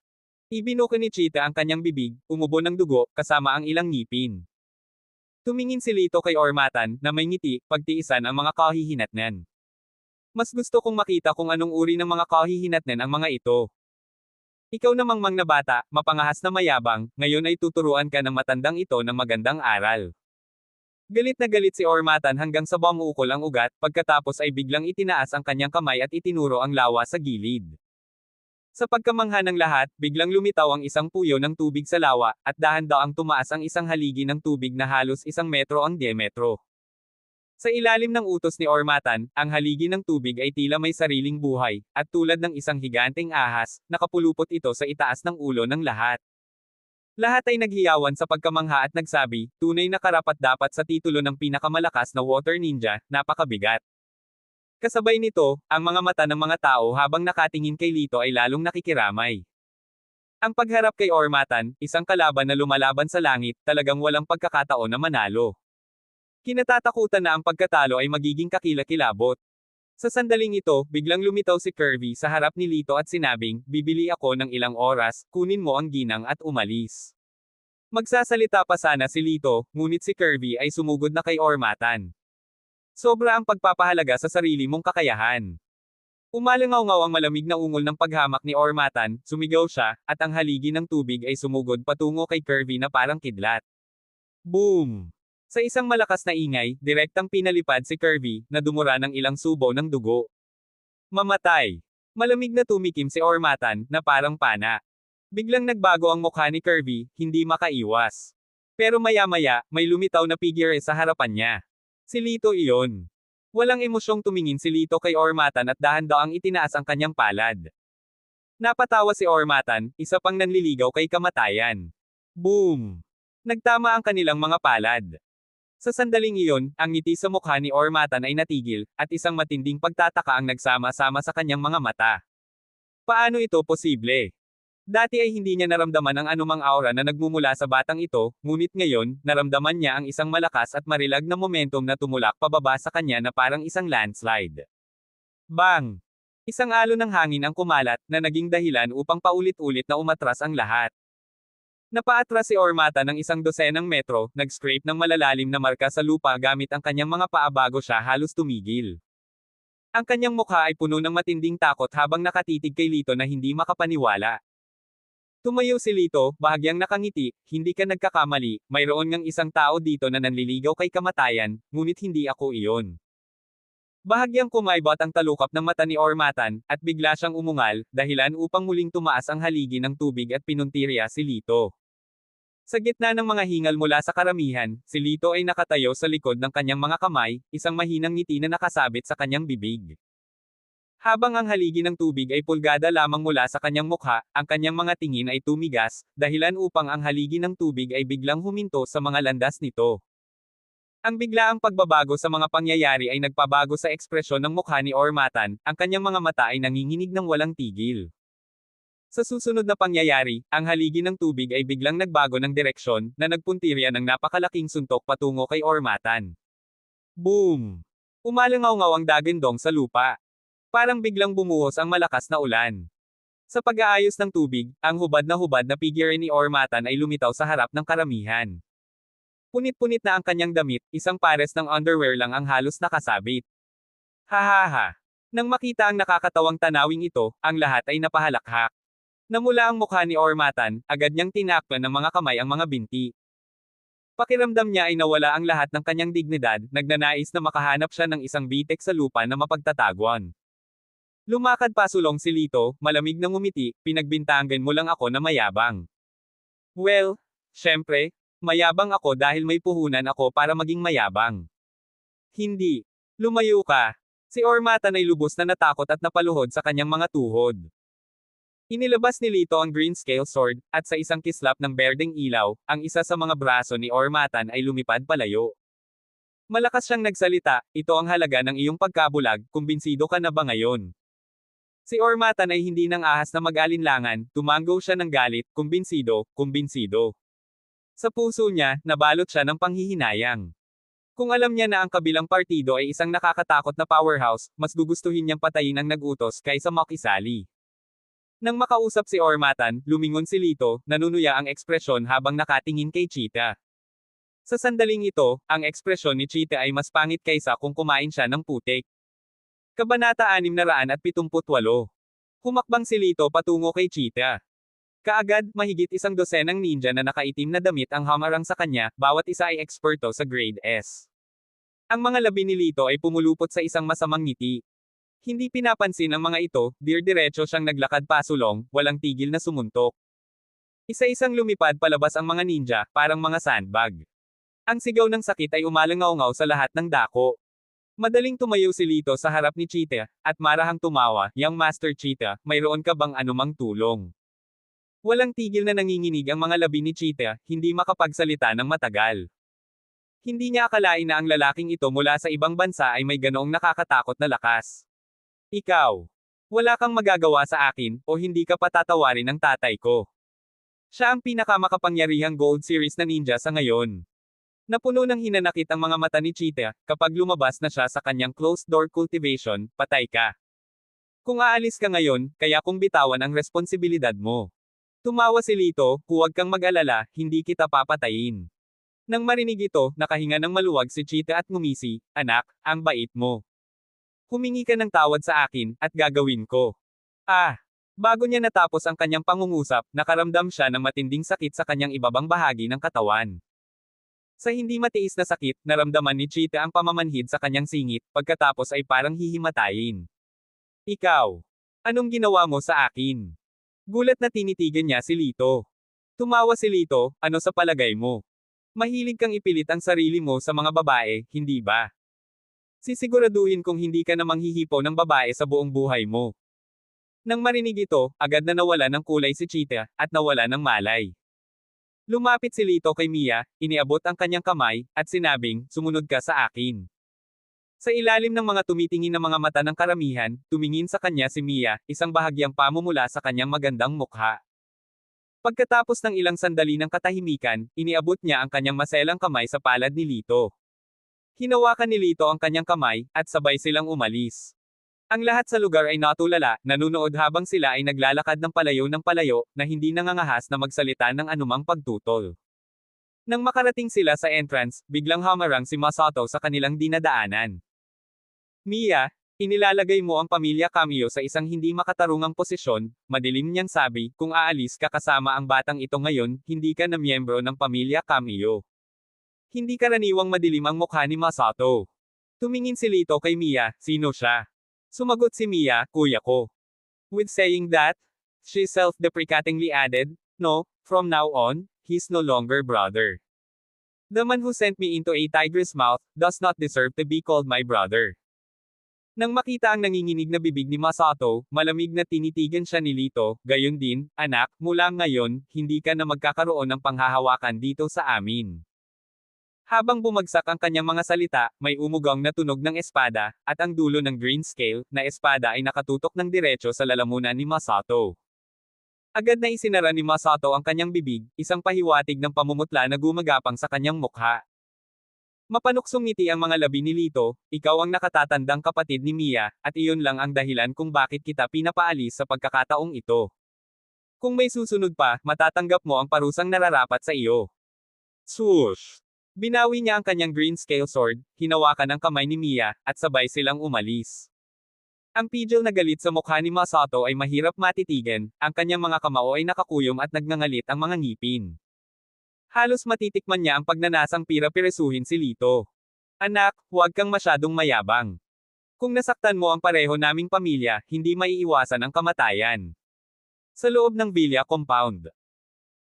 Ibinuka ni Cheetah ang kanyang bibig, umubo ng dugo, kasama ang ilang ngipin. Tumingin si Lito kay Ormatan, na may ngiti, pagtiisan ang mga kahihinatnan. Mas gusto kong makita kung anong uri ng mga kahihinatnan ang mga ito. Ikaw namang na bata, mapangahas na mayabang, ngayon ay tuturuan ka ng matandang ito ng magandang aral. Galit na galit si Ormatan hanggang sa bumuukol ang ugat, pagkatapos ay biglang itinaas ang kanyang kamay at itinuro ang lawa sa gilid. Sa pagkamangha ng lahat, biglang lumitaw ang isang puyo ng tubig sa lawa, at dahan-daang tumaas ang isang haligi ng tubig na halos 1 metro ang diametro. Sa ilalim ng utos ni Ormatan, ang haligi ng tubig ay tila may sariling buhay, at tulad ng isang higanteng ahas, nakapulupot ito sa itaas ng ulo ng lahat. Lahat ay naghiyawan sa pagkamangha at nagsabi, tunay na karapat-dapat sa titulo ng pinakamalakas na water ninja, napakabigat. Kasabay nito, ang mga mata ng mga tao habang nakatingin kay Lito ay lalong nakikiramay. Ang pagharap kay Ormatan, isang kalaban na lumalaban sa langit, talagang walang pagkakataon na manalo. Kinatatakutan na ang pagkatalo ay magiging kakilakilabot. Sa sandaling ito, biglang lumitaw si Kirby sa harap ni Lito at sinabing, bibili ako ng ilang oras, kunin mo ang ginang at umalis. Magsasalita pa sana si Lito, ngunit si Kirby ay sumugod na kay Ormatan. Sobra ang pagpapahalaga sa sarili mong kakayahan. Umalangaw-ngaw ang malamig na ungol ng paghamak ni Ormatan, sumigaw siya, at ang haligi ng tubig ay sumugod patungo kay Kirby na parang kidlat. Boom! Sa isang malakas na ingay, direktang pinalipad si Kirby, na dumura ng ilang subo ng dugo. Mamatay! Malamig na tumikim si Ormatan, na parang pana. Biglang nagbago ang mukha ni Kirby, hindi makaiwas. Pero maya-maya, may lumitaw na figure sa harapan niya. Si Lito iyon. Walang emosyong tumingin si Lito kay Ormatan at dahan-daang itinaas ang kanyang palad. Napatawa si Ormatan, isa pang nanliligaw kay kamatayan. Boom! Nagtama ang kanilang mga palad. Sa sandaling iyon, ang ngiti sa mukha ni Ormatan ay natigil, at isang matinding pagtataka ang nagsama-sama sa kanyang mga mata. Paano ito posible? Dati ay hindi niya naramdaman ang anumang aura na nagmumula sa batang ito, ngunit ngayon, naramdaman niya ang isang malakas at marilag na momentum na tumulak pababa sa kanya na parang isang landslide. Bang! Isang alon ng hangin ang kumalat, na naging dahilan upang paulit-ulit na umatras ang lahat. Napaatras si Ormatan ng 12 metro, nag-scrape ng malalalim na marka sa lupa gamit ang kanyang mga paa bago siya halos tumigil. Ang kanyang mukha ay puno ng matinding takot habang nakatitig kay Lito na hindi makapaniwala. Tumayo si Lito, bahagyang nakangiti, hindi ka nagkakamali, mayroon ngang isang tao dito na nanliligaw kay kamatayan, ngunit hindi ako iyon. Bahagyang kumaibot ang talukap ng mata ni Ormatan, at bigla siyang umungal, dahilan upang muling tumaas ang haligi ng tubig at pinuntirya si Lito. Sa gitna ng mga hingal mula sa karamihan, si Lito ay nakatayo sa likod ng kanyang mga kamay, isang mahinang ngiti na nakasabit sa kanyang bibig. Habang ang haligi ng tubig ay pulgada lamang mula sa kanyang mukha, ang kanyang mga tingin ay tumigas, dahilan upang ang haligi ng tubig ay biglang huminto sa mga landas nito. Ang biglaang pagbabago sa mga pangyayari ay nagpabago sa ekspresyon ng mukha ni Ormatan, ang kanyang mga mata ay nanginginig ng walang tigil. Sa susunod na pangyayari, ang haligi ng tubig ay biglang nagbago ng direksyon, na nagpuntirya ng napakalaking suntok patungo kay Ormatan. Boom! Umalangaw-ngaw ang dagandong sa lupa. Parang biglang bumuhos ang malakas na ulan. Sa pag-aayos ng tubig, ang hubad na figure ni Ormatan ay lumitaw sa harap ng karamihan. Punit-punit na ang kanyang damit, isang pares ng underwear lang ang halos nakasabit. Hahaha. Nang makita ang nakakatawang tanawing ito, ang lahat ay napahalakhak. Namula ang mukha ni Ormatan, agad niyang tinakpan ng mga kamay ang mga binti. Pakiramdam niya ay nawala ang lahat ng kanyang dignidad, nagnanais na makahanap siya ng isang bitek sa lupa na mapagtatagwan. Lumakad pasulong si Lito, malamig na ngumiti, pinagbintangan mo lang ako na mayabang. Well, syempre, mayabang ako dahil may puhunan ako para maging mayabang. Hindi. Lumayo ka. Si Ormatan ay lubos na natakot at napaluhod sa kanyang mga tuhod. Inilabas ni Lito ang green scale sword, at sa isang kislap ng berdeng ilaw, ang isa sa mga braso ni Ormatan ay lumipad palayo. Malakas siyang nagsalita, ito ang halaga ng iyong pagkabulag, kumbinsido ka na ba ngayon? Si Ormatan ay hindi nang ahas na mag-alinlangan, tumanggo siya ng galit, kumbinsido, kumbinsido. Sa puso niya, nabalot siya ng panghihinayang. Kung alam niya na ang kabilang partido ay isang nakakatakot na powerhouse, mas gugustuhin niyang patayin ang nag-utos kaysa makisali. Nang makausap si Ormatan, lumingon si Lito, nanunuya ang ekspresyon habang nakatingin kay Cheetah. Sa sandaling ito, ang ekspresyon ni Cheetah ay mas pangit kaysa kung kumain siya ng putik. Kabanata 678. Humakbang si Lito patungo kay Cheetah. Kaagad, mahigit isang dosenang ninja na nakaitim na damit ang hamarang sa kanya, bawat isa ay eksperto sa grade S. Ang mga labi ni Lito ay pumulupot sa isang masamang ngiti. Hindi pinapansin ang mga ito, dir-diretso siyang naglakad pasulong, walang tigil na sumuntok. Isa-isang lumipad palabas ang mga ninja, parang mga sandbag. Ang sigaw ng sakit ay umalangaw-ngaw sa lahat ng dako. Madaling tumayo si Lito sa harap ni Cheetah, at marahang tumawa, "Young Master Cheetah, mayroon ka bang anumang tulong?" Walang tigil na nanginginig ang mga labi ni Cheetah, hindi makapagsalita ng matagal. Hindi niya akalain na ang lalaking ito mula sa ibang bansa ay may ganoong nakakatakot na lakas. Ikaw. Wala kang magagawa sa akin, o hindi ka patatawarin ng tatay ko. Siya ang pinakamakapangyarihang Gold Series na ninja sa ngayon. Napuno ng hinanakit ang mga mata ni Cheetah, kapag lumabas na siya sa kanyang closed-door cultivation, patay ka. Kung aalis ka ngayon, kaya kong bitawan ang responsibilidad mo. Tumawa si Lito, huwag kang mag-alala, hindi kita papatayin. Nang marinig ito, nakahinga ng maluwag si Cheetah at ngumisi, "Anak, ang bait mo. Humingi ka ng tawad sa akin, at gagawin ko." Bago niya natapos ang kanyang pangungusap, nakaramdam siya ng matinding sakit sa kanyang ibabang bahagi ng katawan. Sa hindi matiis na sakit, naramdaman ni Cheetah ang pamamanhid sa kanyang singit, pagkatapos ay parang hihimatayin. Ikaw. Anong ginawa mo sa akin? Gulat na tinitigan niya si Lito. Tumawa si Lito, ano sa palagay mo? Mahilig kang ipilit ang sarili mo sa mga babae, hindi ba? Sisiguraduhin kong hindi ka na manghihipo ng babae sa buong buhay mo. Nang marinig ito, agad na nawala ng kulay si Cheetah, at nawala ng malay. Lumapit si Lito kay Mia, iniabot ang kanyang kamay, at sinabing, "Sumunod ka sa akin." Sa ilalim ng mga tumitingin na mga mata ng karamihan, tumingin sa kanya si Mia, isang bahagyang pamumula sa kanyang magandang mukha. Pagkatapos ng ilang sandali ng katahimikan, iniabot niya ang kanyang maselang kamay sa palad ni Lito. Hinawakan ni Lito ang kanyang kamay, at sabay silang umalis. Ang lahat sa lugar ay natulala, nanunood habang sila ay naglalakad ng palayo, na hindi nangangahas na magsalita ng anumang pagtutol. Nang makarating sila sa entrance, biglang hamarang si Masato sa kanilang dinadaanan. "Mia, inilalagay mo ang pamilya Cameo sa isang hindi makatarungang posisyon," madilim niyang sabi, "kung aalis ka kasama ang batang ito ngayon, hindi ka na miyembro ng pamilya Cameo." Hindi karaniwang madilim ang mukha ni Masato. Tumingin si Lito kay Mia, "Sino siya?" Sumagot si Mia, "Kuya ko." With saying that, she self-deprecatingly added, "No, from now on, he's no longer brother. The man who sent me into a tiger's mouth, does not deserve to be called my brother." Nang makita ang nanginginig na bibig ni Masato, malamig na tinitigan siya ni Lito, gayon din, anak, mula ngayon, hindi ka na magkakaroon ng panghahawakan dito sa amin. Habang bumagsak ang kanyang mga salita, may umugang na tunog ng espada, at ang dulo ng green scale, na espada ay nakatutok ng diretso sa lalamunan ni Masato. Agad na isinara ni Masato ang kanyang bibig, isang pahiwatig ng pamumutla na gumagapang sa kanyang mukha. Mapanuksong ngiti ang mga labi ni Lito, ikaw ang nakatatandang kapatid ni Mia, at iyon lang ang dahilan kung bakit kita pinapaalis sa pagkakataong ito. Kung may susunod pa, matatanggap mo ang parusang nararapat sa iyo. Swoosh! Binawi niya ang kanyang green scale sword, hinawakan ang kamay ni Mia, at sabay silang umalis. Ang pidgel na galit sa mukha ni Masato ay mahirap matitigan, ang kanyang mga kamao ay nakakuyom at nagngangalit ang mga ngipin. Halos matitikman niya ang pagnanasang pira-pirisuhin si Lito. Anak, huwag kang masyadong mayabang. Kung nasaktan mo ang pareho naming pamilya, hindi maiiwasan ang kamatayan. Sa loob ng Villa Compound.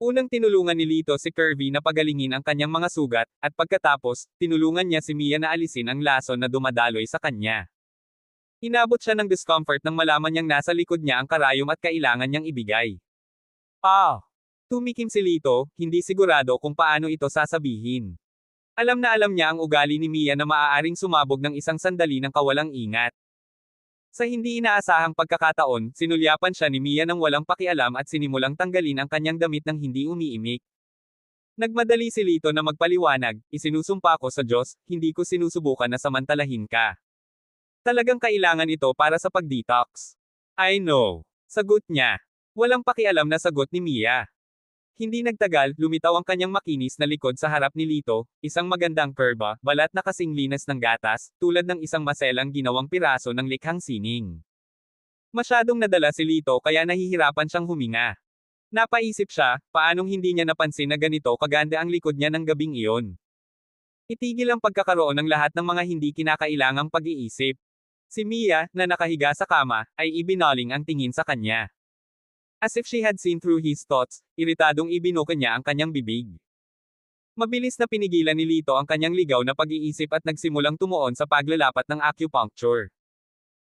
Unang tinulungan ni Lito si Kirby na pagalingin ang kanyang mga sugat, at pagkatapos, tinulungan niya si Mia na alisin ang lason na dumadaloy sa kanya. Inabot siya ng discomfort nang malaman niyang nasa likod niya ang karayom at kailangan niyang ibigay. Tumikim si Lito, hindi sigurado kung paano ito sasabihin. Alam na alam niya ang ugali ni Mia na maaaring sumabog ng isang sandali ng kawalang ingat. Sa hindi inaasahang pagkakataon, sinulyapan siya ni Mia ng walang pakialam at sinimulang tanggalin ang kanyang damit ng hindi umiimik. Nagmadali si Lito na magpaliwanag, isinusumpa ko sa Diyos, hindi ko sinusubukan na samantalahin ka. Talagang kailangan ito para sa pag-detox. I know. Sagot niya. Walang pakialam na sagot ni Mia. Hindi nagtagal, lumitaw ang kanyang makinis na likod sa harap ni Lito, isang magandang kurba, balat na kasing linas ng gatas, tulad ng isang maselang ginawang piraso ng likhang sining. Masyadong nadala si Lito kaya nahihirapan siyang huminga. Napaisip siya, paanong hindi niya napansin na ganito kaganda ang likod niya ng gabing iyon. Itigil ang pagkakaroon ng lahat ng mga hindi kinakailangang pag-iisip. Si Mia, na nakahiga sa kama, ay ibinaling ang tingin sa kanya. As if she had seen through his thoughts, iritadong ibinuka niya ang kanyang bibig. Mabilis na pinigilan ni Lito ang kanyang ligaw na pag-iisip at nagsimulang tumuon sa paglalapat ng acupuncture.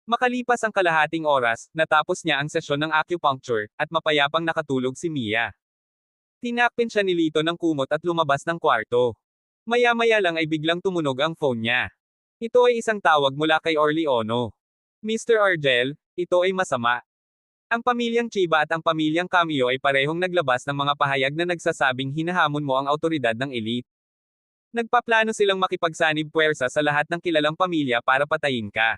Makalipas ang kalahating oras, natapos niya ang sesyon ng acupuncture, at mapayapang nakatulog si Mia. Tinakpin siya ni Lito ng kumot at lumabas ng kwarto. Maya-maya lang ay biglang tumunog ang phone niya. Ito ay isang tawag mula kay Orly Ono. Mr. Argel, ito ay masama. Ang pamilyang Chiba at ang pamilyang Kamio ay parehong naglabas ng mga pahayag na nagsasabing hinahamon mo ang autoridad ng elite. Nagpaplano silang makipagsanib puwersa sa lahat ng kilalang pamilya para patayin ka.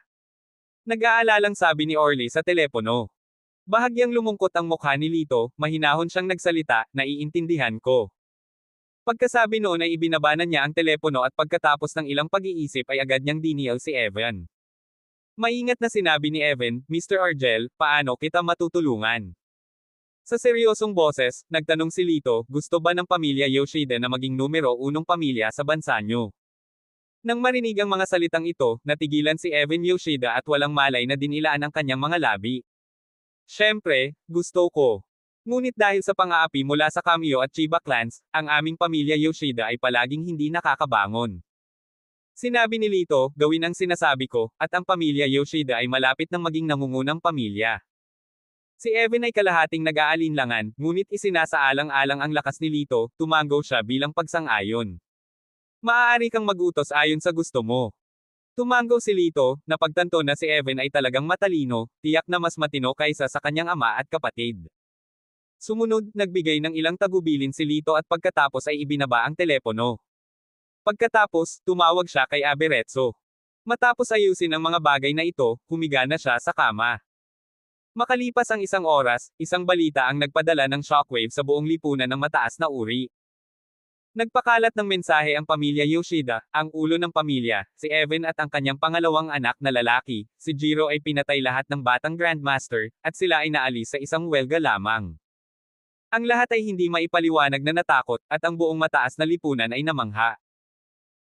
Nag-aalalang sabi ni Orly sa telepono. Bahagyang lumungkot ang mukha ni Lito, mahinahon siyang nagsalita, naiintindihan ko. Pagkasabi noon ay ibinabanan niya ang telepono at pagkatapos ng ilang pag-iisip ay agad niyang dinial si Evan. Maingat na sinabi ni Evan, Mr. Argel, paano kita matutulungan? Sa seryosong boses, nagtanong si Lito, gusto ba ng pamilya Yoshida na maging numero unong pamilya sa bansa niyo? Nang marinig ang mga salitang ito, natigilan si Evan Yoshida at walang malay na dinilaan ang kanyang mga labi. Siyempre, gusto ko. Ngunit dahil sa pang-aapi mula sa Kamio at Chiba clans, ang aming pamilya Yoshida ay palaging hindi nakakabangon. Sinabi ni Lito, gawin ang sinasabi ko, at ang pamilya Yoshida ay malapit nang maging nangungunang pamilya. Si Evan ay kalahating nag-aalinlangan, ngunit isinasaalang-alang ang lakas ni Lito, tumango siya bilang pagsang-ayon. Maaari kang mag-utos ayon sa gusto mo. Tumango si Lito, napagtanto na si Evan ay talagang matalino, tiyak na mas matino kaysa sa kanyang ama at kapatid. Sumunod, nagbigay ng ilang tagubilin si Lito at pagkatapos ay ibinaba ang telepono. Pagkatapos, tumawag siya kay Aberezzo. Matapos ayusin ang mga bagay na ito, humiga na siya sa kama. Makalipas ang isang oras, isang balita ang nagpadala ng shockwave sa buong lipunan ng mataas na uri. Nagpakalat ng mensahe ang pamilya Yoshida, ang ulo ng pamilya, si Evan at ang kanyang pangalawang anak na lalaki, si Jiro ay pinatay lahat ng batang Grandmaster, at sila ay naalis sa isang welga lamang. Ang lahat ay hindi maipaliwanag na natakot, at ang buong mataas na lipunan ay namangha.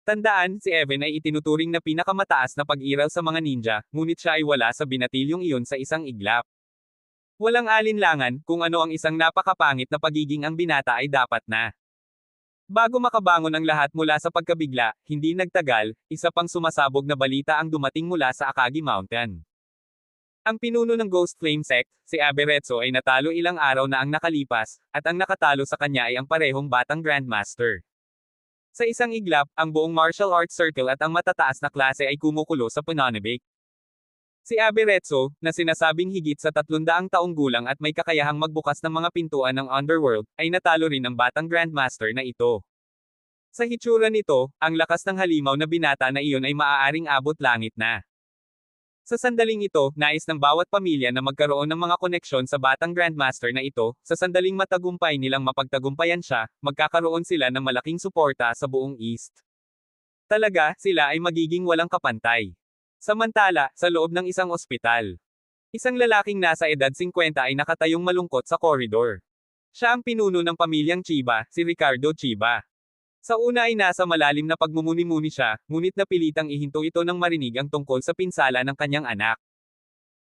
Tandaan, si Evan ay itinuturing na pinakamataas na pag-iral sa mga ninja, ngunit siya ay wala sa binatilyong iyon sa isang iglap. Walang alinlangan, kung ano ang isang napakapangit na pagiging ang binata ay dapat na. Bago makabangon ang lahat mula sa pagkabigla, hindi nagtagal, isa pang sumasabog na balita ang dumating mula sa Akagi Mountain. Ang pinuno ng Ghost Flame Sect, si Aberretso ay natalo ilang araw na ang nakalipas, at ang nakatalo sa kanya ay ang parehong batang Grandmaster. Sa isang iglap, ang buong martial arts circle at ang matataas na klase ay kumukulo sa pananabik. Si Aberretso, na sinasabing higit sa 300 taong gulang at may kakayahang magbukas ng mga pintuan ng underworld, ay natalo rin ang batang Grandmaster na ito. Sa hitsura nito, ang lakas ng halimaw na binata na iyon ay maaaring abot langit na. Sa sandaling ito, nais ng bawat pamilya na magkaroon ng mga koneksyon sa batang Grandmaster na ito, sa sandaling matagumpay nilang mapagtagumpayan siya, magkakaroon sila ng malaking suporta sa buong East. Talaga, sila ay magiging walang kapantay. Samantala, sa loob ng isang ospital, isang lalaking nasa edad 50 ay nakatayong malungkot sa koridor. Siya ang pinuno ng pamilyang Chiba, si Ricardo Chiba. Sa una ay nasa malalim na pagmumuni-muni siya, ngunit napilitang ihinto ito nang marinig ang tungkol sa pinsala ng kanyang anak.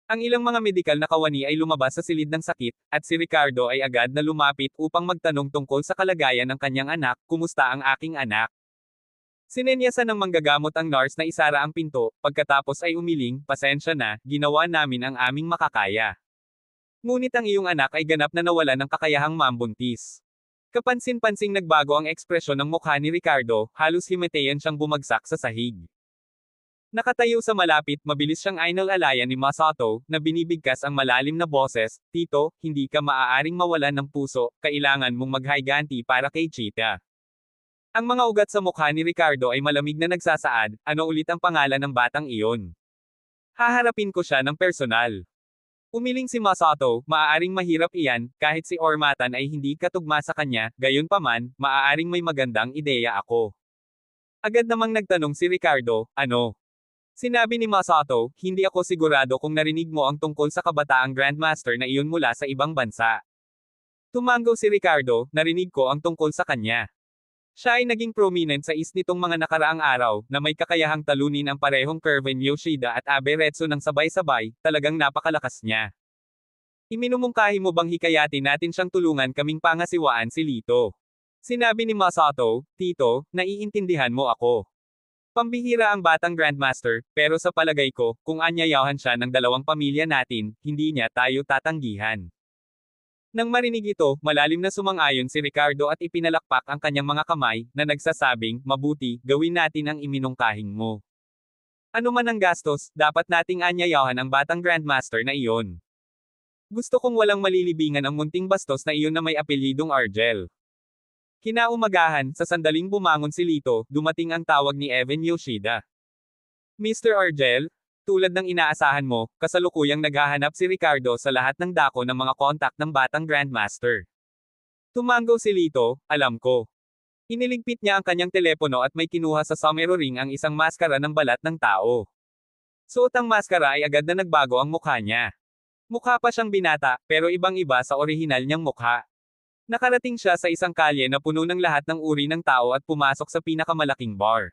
Ang ilang mga medikal na kawani ay lumabas sa silid ng sakit, at si Ricardo ay agad na lumapit upang magtanong tungkol sa kalagayan ng kanyang anak, "Kumusta ang aking anak?" Sinenyasan ng manggagamot ang nurse na isara ang pinto, pagkatapos ay umiling, "Pasensya na, ginawa namin ang aming makakaya. Ngunit ang iyong anak ay ganap na nawalan ng kakayahang mambuntis." Kapansin-pansing nagbago ang ekspresyon ng mukha ni Ricardo, halos himatayan siyang bumagsak sa sahig. Nakatayo sa malapit, mabilis siyang inalalayan ni Masato, na binibigkas ang malalim na boses, "Tito, hindi ka maaaring mawalan ng puso, kailangan mong maghayganti para kay Chita." Ang mga ugat sa mukha ni Ricardo ay malamig na nagsasaad, "Ano ulit ang pangalan ng batang iyon? Haharapin ko siya ng personal." Umiling si Masato, "Maaaring mahirap iyan, kahit si Ormatan ay hindi katugma sa kanya, gayunpaman, maaaring may magandang ideya ako." Agad namang nagtanong si Ricardo, "Ano?" Sinabi ni Masato, "Hindi ako sigurado kung narinig mo ang tungkol sa kabataang Grandmaster na iyon mula sa ibang bansa." Tumango si Ricardo, "Narinig ko ang tungkol sa kanya. Siya ay naging prominent sa East nitong mga nakaraang araw, na may kakayahang talunin ang parehong Kerwin Yoshida at Aberretso ng sabay-sabay, talagang napakalakas niya. Iminumungkahi mo bang hikayatin natin siyang tulungan kaming pangasiwaan si Lito?" Sinabi ni Masato, "Tito, naiintindihan mo ako. Pambihira ang batang Grandmaster, pero sa palagay ko, kung anyayahan siya ng dalawang pamilya natin, hindi niya tayo tatanggihan." Nang marinig ito, malalim na sumang-ayon si Ricardo at ipinalakpak ang kanyang mga kamay, na nagsasabing, "Mabuti, gawin natin ang iminungkahing mo. Ano man ang gastos, dapat nating anyayahan ang batang Grandmaster na iyon. Gusto kong walang malilibingan ang munting bastos na iyon na may apelyidong Argel." Kinaumagahan, sa sandaling bumangon si Lito, dumating ang tawag ni Evan Yoshida. "Mr. Argel? Tulad ng inaasahan mo, kasalukuyang naghahanap si Ricardo sa lahat ng dako ng mga kontak ng batang Grandmaster." Tumango si Lito, "Alam ko." Iniligpit niya ang kanyang telepono at may kinuha sa sombrero ring ang isang maskara ng balat ng tao. Suot ang maskara ay agad na nagbago ang mukha niya. Mukha pa siyang binata, pero ibang-iba sa orihinal niyang mukha. Nakarating siya sa isang kalye na puno ng lahat ng uri ng tao at pumasok sa pinakamalaking bar.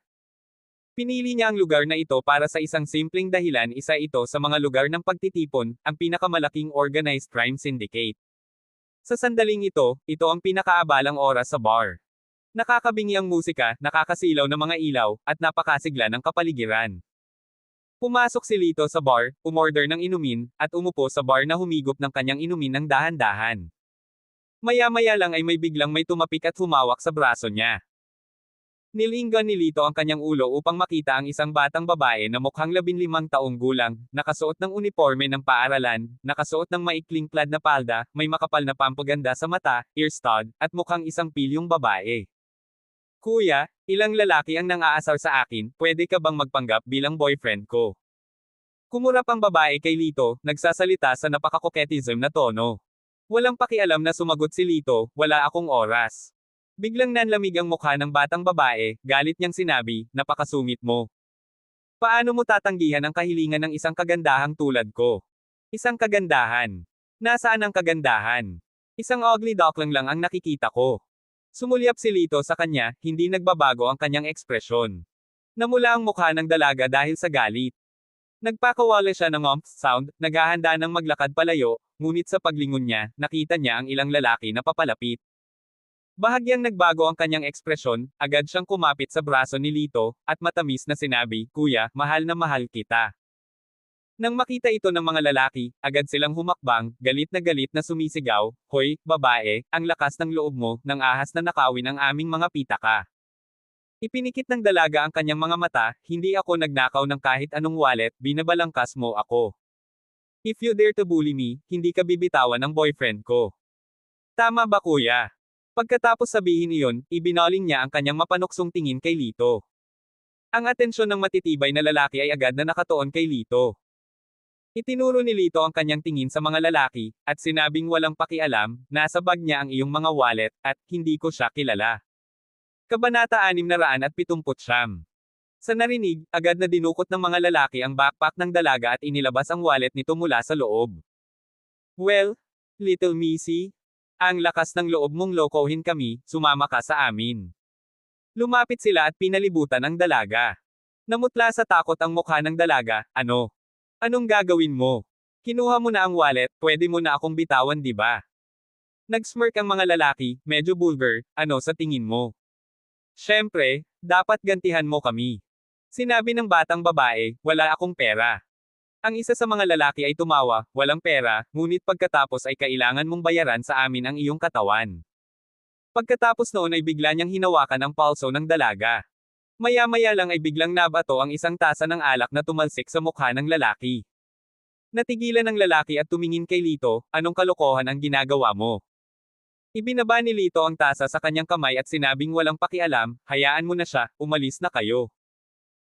Pinili niya ang lugar na ito para sa isang simpleng dahilan, isa ito sa mga lugar ng pagtitipon, ang pinakamalaking organized crime syndicate. Sa sandaling ito, ito ang pinakaabalang oras sa bar. Nakakabingi ang musika, nakakasilaw ng mga ilaw, at napakasigla ng kapaligiran. Pumasok si Lito sa bar, umorder ng inumin, at umupo sa bar na humigop ng kanyang inumin ng dahan-dahan. Maya-maya lang ay biglang may tumapik at humawak sa braso niya. Nilinggan ni Lito ang kanyang ulo upang makita ang isang batang babae na mukhang 15 taong gulang, nakasuot ng uniforme ng paaralan, nakasuot ng maikling plaid na palda, may makapal na pampaganda sa mata, ear stud, at mukhang isang pilyong babae. "Kuya, ilang lalaki ang nang-aasar sa akin, pwede ka bang magpanggap bilang boyfriend ko?" Kumurap ang babae kay Lito, nagsasalita sa napaka-coquettism na tono. Walang pakialam na sumagot si Lito, "Wala akong oras." Biglang nanlamig ang mukha ng batang babae, galit niyang sinabi, "Napakasungit mo. Paano mo tatanggihan ang kahilingan ng isang kagandahang tulad ko? Isang kagandahan. Nasaan ang kagandahan? Isang ugly duckling lang ang nakikita ko." Sumulyap si Lito sa kanya, hindi nagbabago ang kanyang ekspresyon. Namula ang mukha ng dalaga dahil sa galit. Nagpakawala siya ng sound, naghahanda ng maglakad palayo, ngunit sa paglingon niya, nakita niya ang ilang lalaki na papalapit. Bahagyang nagbago ang kanyang ekspresyon, agad siyang kumapit sa braso ni Lito, at matamis na sinabi, Kuya, mahal na mahal kita. Nang makita ito ng mga lalaki, agad silang humakbang, galit na sumisigaw, Hoy, babae, ang lakas ng loob mo, nang ahas na nakawin ang aming mga pitaka. Ipinikit ng dalaga ang kanyang mga mata, hindi ako nagnakaw ng kahit anong wallet, binabalangkas mo ako. If you dare to bully me, hindi ka bibitawan ng boyfriend ko. Tama ba kuya? Pagkatapos sabihin iyon, ibinoling niya ang kanyang mapanuksong tingin kay Lito. Ang atensyon ng matitibay na lalaki ay agad na nakatuon kay Lito. Itinuro ni Lito ang kanyang tingin sa mga lalaki, at sinabing walang pakialam, nasa bag niya ang iyong mga wallet, at hindi ko siya kilala. Kabanata 679. Sa narinig, agad na dinukot ng mga lalaki ang backpack ng dalaga at inilabas ang wallet nito mula sa loob. Well, little missy, ang lakas ng loob mong lokohin kami, sumama ka sa amin. Lumapit sila at pinalibutan ang dalaga. Namutla sa takot ang mukha ng dalaga, ano? Anong gagawin mo? Kinuha mo na ang wallet, pwede mo na akong bitawan di ba? Nag-smirk ang mga lalaki, medyo vulgar, ano sa tingin mo? Siyempre, dapat gantihan mo kami. Sinabi ng batang babae, wala akong pera. Ang isa sa mga lalaki ay tumawa, walang pera, ngunit pagkatapos ay kailangan mong bayaran sa amin ang iyong katawan. Pagkatapos noon ay bigla niyang hinawakan ang palso ng dalaga. Maya-maya lang ay biglang nabato ang isang tasa ng alak na tumalsik sa mukha ng lalaki. Natigilan ang lalaki at tumingin kay Lito, anong kalokohan ang ginagawa mo? Ibinaba ni Lito ang tasa sa kanyang kamay at sinabing walang pakialam, hayaan mo na siya, umalis na kayo.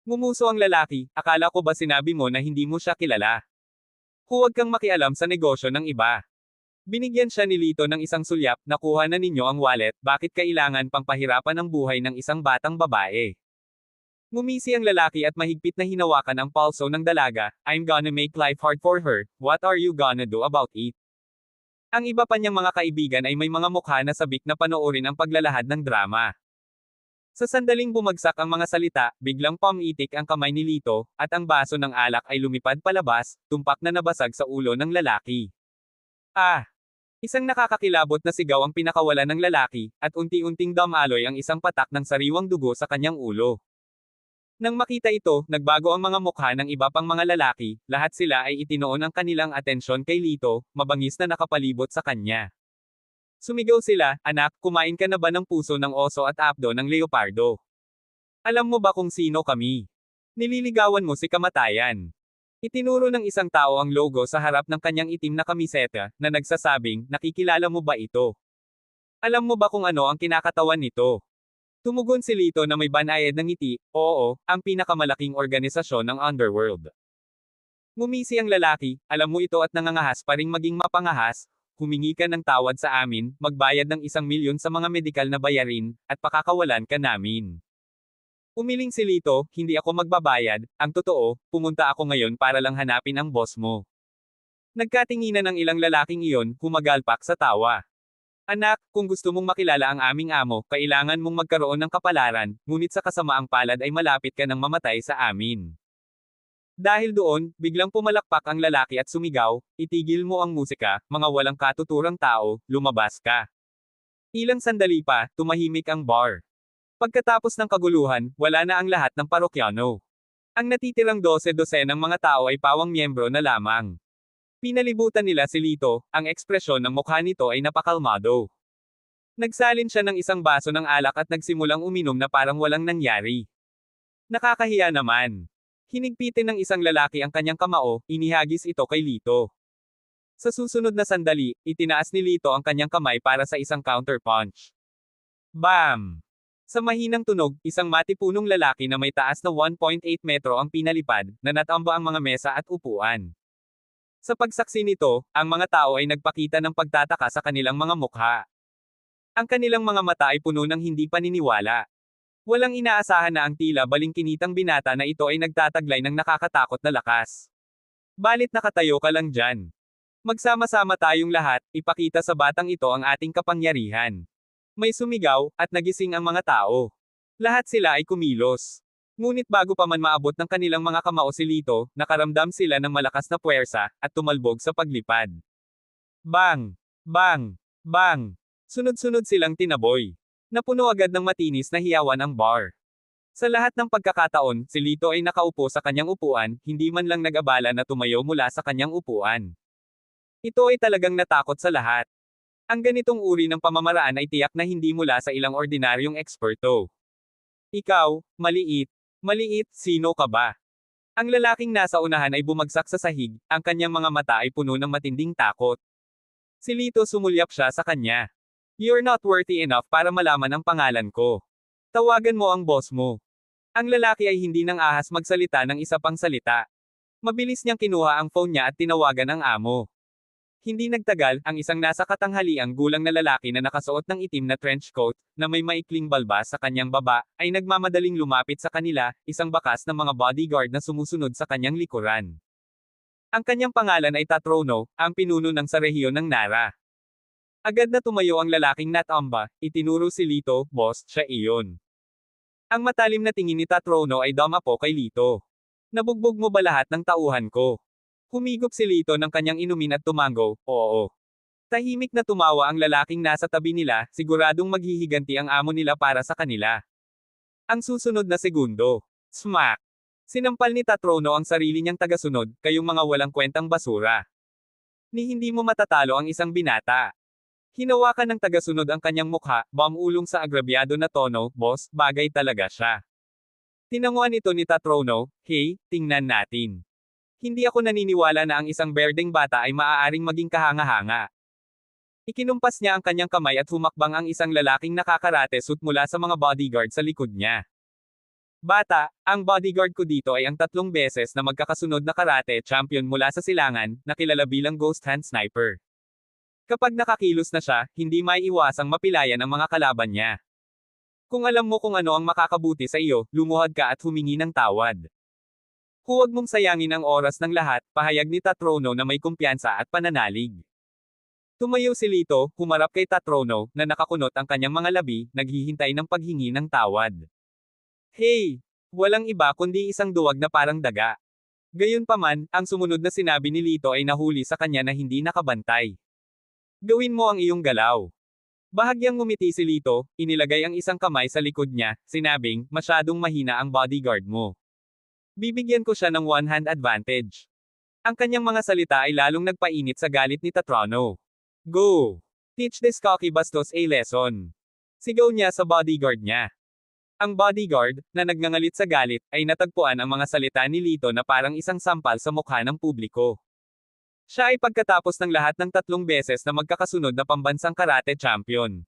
Ngumuso ang lalaki, akala ko ba sinabi mo na hindi mo siya kilala? Huwag kang makialam sa negosyo ng iba. Binigyan siya ni Lito ng isang sulyap, nakuha na ninyo ang wallet, bakit kailangan pang pahirapan ang buhay ng isang batang babae? Ngumisi ang lalaki at mahigpit na hinawakan ang palso ng dalaga, I'm gonna make life hard for her, what are you gonna do about it? Ang iba pa niyang mga kaibigan ay may mga mukha na sabik na panoorin ang paglalahad ng drama. Sa sandaling bumagsak ang mga salita, biglang pumitik ang kamay ni Lito, at ang baso ng alak ay lumipad palabas, tumpak na nabasag sa ulo ng lalaki. Ah! Isang nakakakilabot na sigaw ang pinakawalan ng lalaki, at unti-unting damaloy ang isang patak ng sariwang dugo sa kanyang ulo. Nang makita ito, nagbago ang mga mukha ng iba pang mga lalaki, lahat sila ay itinoon ang kanilang atensyon kay Lito, mabangis na nakapalibot sa kanya. Sumigaw sila, anak, kumain ka na ba ng puso ng oso at apdo ng leopardo? Alam mo ba kung sino kami? Nililigawan mo si kamatayan. Itinuro ng isang tao ang logo sa harap ng kanyang itim na kamiseta, na nagsasabing, nakikilala mo ba ito? Alam mo ba kung ano ang kinakatawan nito? Tumugon si Lito na may banayad ng ngiti, oo, ang pinakamalaking organisasyon ng underworld. Ngumisi ang lalaki, alam mo ito at nangangahas pa ring maging mapangahas, humingi ka ng tawad sa amin, magbayad ng 1,000,000 sa mga medikal na bayarin, at pakakawalan ka namin. Umiling si Lito, hindi ako magbabayad, ang totoo, pumunta ako ngayon para lang hanapin ang boss mo. Nagkatinginan ng ilang lalaking iyon, humagalpak sa tawa. Anak, kung gusto mong makilala ang aming amo, kailangan mong magkaroon ng kapalaran, ngunit sa kasamaang palad ay malapit ka ng mamatay sa amin. Dahil doon, biglang pumalakpak ang lalaki at sumigaw, itigil mo ang musika, mga walang katuturang tao, lumabas ka. Ilang sandali pa, tumahimik ang bar. Pagkatapos ng kaguluhan, wala na ang lahat ng parokyano. Ang natitirang 12 ng mga tao ay pawang miyembro na lamang. Pinalibutan nila si Lito, ang ekspresyon ng mukha nito ay napakalmado. Nagsalin siya ng isang baso ng alak at nagsimulang uminom na parang walang nangyari. Nakakahiya naman. Hinigpitin ng isang lalaki ang kanyang kamao, inihagis ito kay Lito. Sa susunod na sandali, itinaas ni Lito ang kanyang kamay para sa isang counter punch. Bam! Sa mahinang tunog, isang matipunong lalaki na may taas na 1.8 metro ang pinalipad, na natamba ang mga mesa at upuan. Sa pagsaksi nito, ang mga tao ay nagpakita ng pagtataka sa kanilang mga mukha. Ang kanilang mga mata ay puno ng hindi paniniwala. Walang inaasahan na ang tila balingkinitang binata na ito ay nagtataglay ng nakakatakot na lakas. Balit nakatayo ka lang dyan. Magsama-sama tayong lahat, ipakita sa batang ito ang ating kapangyarihan. May sumigaw, at nagising ang mga tao. Lahat sila ay kumilos. Ngunit bago pa man maabot ng kanilang mga kamao si Lito, nakaramdam sila ng malakas na puwersa, at tumalbog sa paglipad. Bang! Bang! Bang! Sunod-sunod silang tinaboy. Napuno agad ng matinis na hiyawan ang bar. Sa lahat ng pagkakataon, si Lito ay nakaupo sa kanyang upuan, hindi man lang nag-abala na tumayo mula sa kanyang upuan. Ito ay talagang natakot sa lahat. Ang ganitong uri ng pamamaraan ay tiyak na hindi mula sa ilang ordinaryong eksperto. Ikaw, maliit. Maliit, sino ka ba? Ang lalaking nasa unahan ay bumagsak sa sahig, ang kanyang mga mata ay puno ng matinding takot. Si Lito sumulyap siya sa kanya. You're not worthy enough para malaman ang pangalan ko. Tawagan mo ang boss mo. Ang lalaki ay hindi nang ahas magsalita ng isa pang salita. Mabilis niyang kinuha ang phone niya at tinawagan ang amo. Hindi nagtagal, ang isang nasa katanghaliang gulang na lalaki na nakasuot ng itim na trench coat, na may maikling balbas sa kanyang baba, ay nagmamadaling lumapit sa kanila, isang bakas ng mga bodyguard na sumusunod sa kanyang likuran. Ang kanyang pangalan ay Tatrono, ang pinuno ng sa rehiyon ng Nara. Agad na tumayo ang lalaking Natamba, itinuro si Lito, boss, siya iyon. Ang matalim na tingin ni Tatrono ay dumapo kay Lito. Nabugbog mo ba lahat ng tauhan ko? Humigop si Lito ng kanyang inumin at tumango, oo. Tahimik na tumawa ang lalaking nasa tabi nila, siguradong maghihiganti ang amo nila para sa kanila. Ang susunod na segundo. Smack! Sinampal ni Tatrono ang sarili niyang tagasunod, kayong mga walang kwentang basura. Ni hindi mo matatalo ang isang binata. Hinawakan ng tagasunod ang kanyang mukha, bumulong sa agrabyado na tono, boss, bagay talaga siya. Tinanguan ito ni Tatrono, hey, tingnan natin. Hindi ako naniniwala na ang isang berdeng bata ay maaaring maging kahanga-hanga. Ikinumpas niya ang kanyang kamay at humakbang ang isang lalaking nakakarate suit mula sa mga bodyguard sa likod niya. Bata, ang bodyguard ko dito ay ang 3 beses na magkakasunod na karate champion mula sa silangan, na kilala bilang Ghost Hand Sniper. Kapag nakakilos na siya, hindi maiiwasang mapilayan ang mga kalaban niya. Kung alam mo kung ano ang makakabuti sa iyo, lumuhad ka at humingi ng tawad. Huwag mong sayangin ang oras ng lahat, pahayag ni Tatrono na may kumpiyansa at pananalig. Tumayo si Lito, humarap kay Tatrono, na nakakunot ang kanyang mga labi, naghihintay ng paghingi ng tawad. Hey! Walang iba kundi isang duwag na parang daga. Gayunpaman, ang sumunod na sinabi ni Lito ay nahuli sa kanya na hindi nakabantay. Gawin mo ang iyong galaw. Bahagyang ngumiti si Lito, inilagay ang isang kamay sa likod niya, sinabing, masyadong mahina ang bodyguard mo. Bibigyan ko siya ng one-hand advantage. Ang kanyang mga salita ay lalong nagpainit sa galit ni Tatrono. Go! Teach this cocky bastos a lesson. Sigaw niya sa bodyguard niya. Ang bodyguard, na nagngangalit sa galit, ay natagpuan ang mga salita ni Lito na parang isang sampal sa mukha ng publiko. Siya ay pagkatapos ng lahat ng 3 beses na magkakasunod na pambansang karate champion.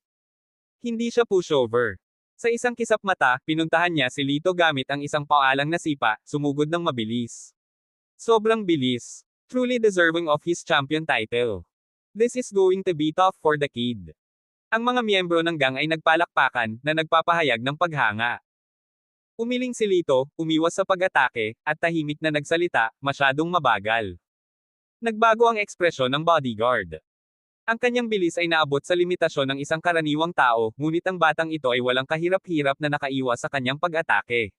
Hindi siya pushover. Sa isang kisap mata, pinuntahan niya si Lito gamit ang isang paalang na sipa, sumugod ng mabilis. Sobrang bilis. Truly deserving of his champion title. This is going to be tough for the kid. Ang mga miyembro ng gang ay nagpalakpakan, na nagpapahayag ng paghanga. Umiling si Lito, umiwas sa pag-atake, at tahimik na nagsalita, masyadong mabagal. Nagbago ang ekspresyon ng bodyguard. Ang kanyang bilis ay naabot sa limitasyon ng isang karaniwang tao, ngunit ang batang ito ay walang kahirap-hirap na nakaiwas sa kanyang pag-atake.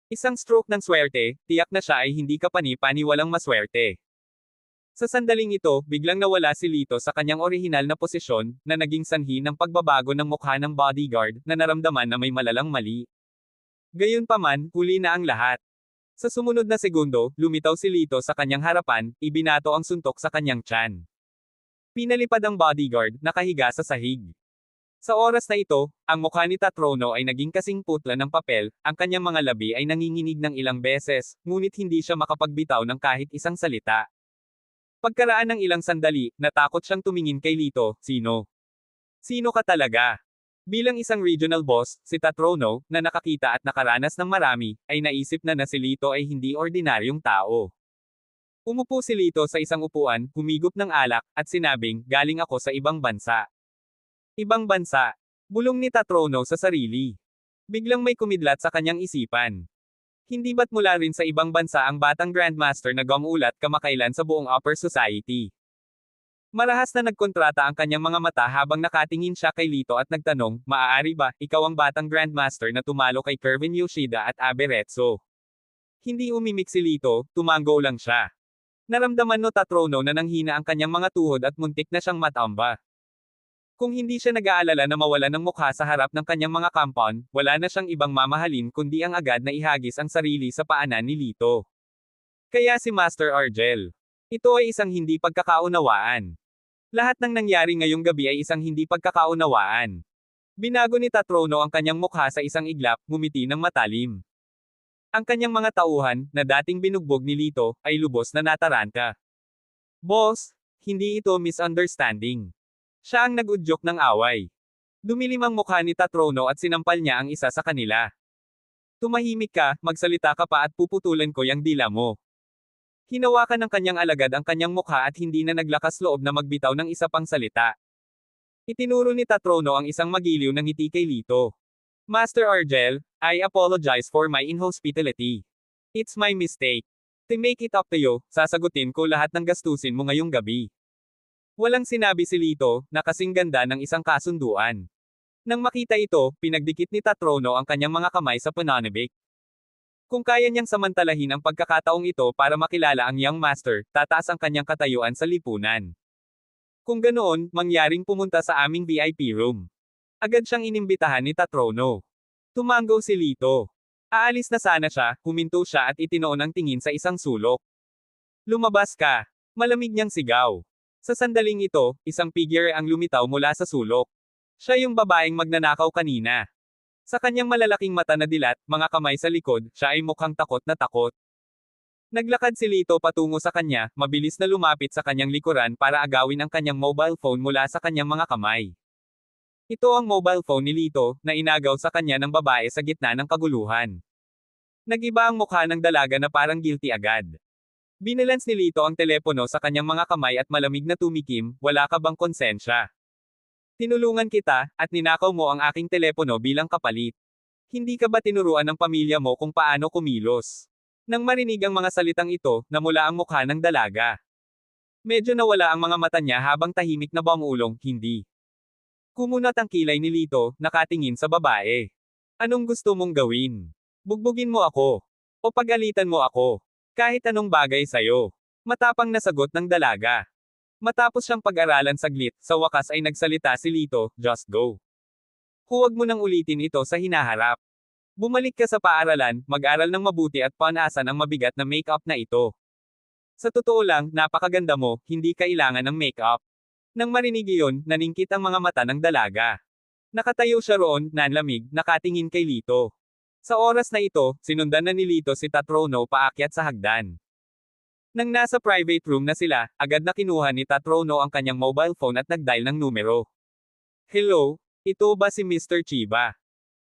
Isang stroke ng swerte, tiyak na siya ay hindi kapani-pani walang maswerte. Sa sandaling ito, biglang nawala si Lito sa kanyang orihinal na posisyon, na naging sanhi ng pagbabago ng mukha ng bodyguard, na naramdaman na may malalang mali. Gayunpaman, huli na ang lahat. Sa sumunod na segundo, lumitaw si Lito sa kanyang harapan, ibinato ang suntok sa kanyang tiyan. Pinalipad ang bodyguard, nakahiga sa sahig. Sa oras na ito, ang mukha ni Tatrono ay naging kasing putla ng papel, ang kanyang mga labi ay nanginginig ng ilang beses, ngunit hindi siya makapagbitaw ng kahit isang salita. Pagkaraan ng ilang sandali, natakot siyang tumingin kay Lito, sino? Sino ka talaga? Bilang isang regional boss, si Tatrono, na nakakita at nakaranas ng marami, ay naisip na si Lito ay hindi ordinaryong tao. Umupo si Lito sa isang upuan, humigop ng alak, at sinabing, galing ako sa ibang bansa. Ibang bansa. Bulong ni Tatrono sa sarili. Biglang may kumidlat sa kanyang isipan. Hindi ba't mula rin sa ibang bansa ang batang grandmaster na gumulat kamakailan sa buong upper society? Marahas na nagkontrata ang kanyang mga mata habang nakatingin siya kay Lito at nagtanong, maaari ba, ikaw ang batang grandmaster na tumalo kay Kervin Yoshida at Abe Retso? Hindi umimik si Lito, tumango lang siya. Naramdaman no Tatrono na nanghina ang kanyang mga tuhod at muntik na siyang matamba. Kung hindi siya nag-aalala na mawala ng mukha sa harap ng kanyang mga compound, wala na siyang ibang mamahalin kundi ang agad na ihagis ang sarili sa paanan ni Lito. Kaya si Master Argel. Ito ay isang hindi pagkakaunawaan. Lahat ng nangyari ngayong gabi ay isang hindi pagkakaunawaan. Binago ni Tatrono ang kanyang mukha sa isang iglap, ngumiti ng matalim. Ang kanyang mga tauhan, na dating binugbog ni Lito, ay lubos na nataranta. Boss, hindi ito misunderstanding. Siya ang nag-udyok ng away. Dumilim ang mukha ni Tatrono at sinampal niya ang isa sa kanila. Tumahimik ka, magsalita ka pa at puputulan ko yung dila mo. Hinawakan ng kanyang alagad ang kanyang mukha at hindi na naglakas loob na magbitaw ng isa pang salita. Itinuro ni Tatrono ang isang magiliw ng ngiti kay Lito. Master Argel, I apologize for my inhospitality. It's my mistake. To make it up to you, sasagutin ko lahat ng gastusin mo ngayong gabi. Walang sinabi si Lito, na kasing ganda ng isang kasunduan. Nang makita ito, pinagdikit ni Tatrono ang kanyang mga kamay sa pananabik. Kung kaya niyang samantalahin ang pagkakataong ito para makilala ang young master, tataas ang kanyang katayuan sa lipunan. Kung ganoon, mangyaring pumunta sa aming VIP room. Agad siyang inimbitahan ni Tatrono. Tumango si Lito. Aalis na sana siya, huminto siya at itinoon ang tingin sa isang sulok. Lumabas ka. Malamig niyang sigaw. Sa sandaling ito, isang figure ang lumitaw mula sa sulok. Siya yung babaeng magnanakaw kanina. Sa kanyang malalaking mata na dilat, mga kamay sa likod, siya ay mukhang takot na takot. Naglakad si Lito patungo sa kanya, mabilis na lumapit sa kanyang likuran para agawin ang kanyang mobile phone mula sa kanyang mga kamay. Ito ang mobile phone ni Lito, na inagaw sa kanya ng babae sa gitna ng kaguluhan. Nagiba ang mukha ng dalaga na parang guilty agad. Binalance ni Lito ang telepono sa kanyang mga kamay at malamig na tumikim, wala ka bang konsensya? Tinulungan kita, at ninakaw mo ang aking telepono bilang kapalit. Hindi ka ba tinuruan ng pamilya mo kung paano kumilos? Nang marinig ang mga salitang ito, namula ang mukha ng dalaga. Medyo nawala ang mga mata niya habang tahimik na bumulong, hindi. Kumunat ang kilay ni Lito, nakatingin sa babae. Anong gusto mong gawin? Bugbugin mo ako. O pagalitan mo ako. Kahit anong bagay sa'yo. Matapang na sagot ng dalaga. Matapos siyang pag-aralan saglit, sa wakas ay nagsalita si Lito, just go. Huwag mo nang ulitin ito sa hinaharap. Bumalik ka sa paaralan, mag-aral ng mabuti at panasan ang mabigat na make-up na ito. Sa totoo lang, napakaganda mo, hindi kailangan ng make-up. Nang marinig iyon, naningkit ang mga mata ng dalaga. Nakatayo siya roon, nanlamig, nakatingin kay Lito. Sa oras na ito, sinundan na ni Lito si Tatrono paakyat sa hagdan. Nang nasa private room na sila, agad na kinuha ni Tatrono ang kanyang mobile phone at nag-dial ng numero. Hello, ito ba si Mr. Chiba?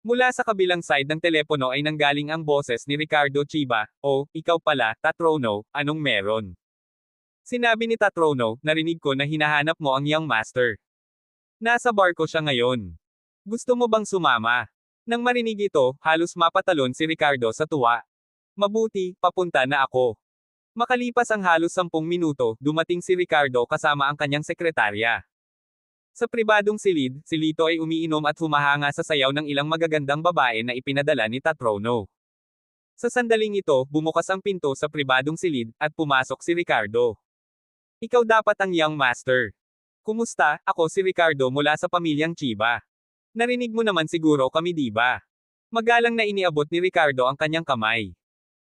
Mula sa kabilang side ng telepono ay nanggaling ang boses ni Ricardo Chiba. Oh, ikaw pala, Tatrono, anong meron? Sinabi ni Tatrono, narinig ko na hinahanap mo ang young master. Nasa barko siya ngayon. Gusto mo bang sumama? Nang marinig ito, halos mapatalon si Ricardo sa tuwa. Mabuti, papunta na ako. Makalipas ang halos 10 minuto, dumating si Ricardo kasama ang kanyang sekretarya. Sa pribadong silid, si Lito ay umiinom at humahanga sa sayaw ng ilang magagandang babae na ipinadala ni Tatrono. Sa sandaling ito, bumukas ang pinto sa pribadong silid, at pumasok si Ricardo. Ikaw dapat ang young master. Kumusta, ako si Ricardo mula sa pamilyang Chiba. Narinig mo naman siguro kami diba? Magalang na iniabot ni Ricardo ang kanyang kamay.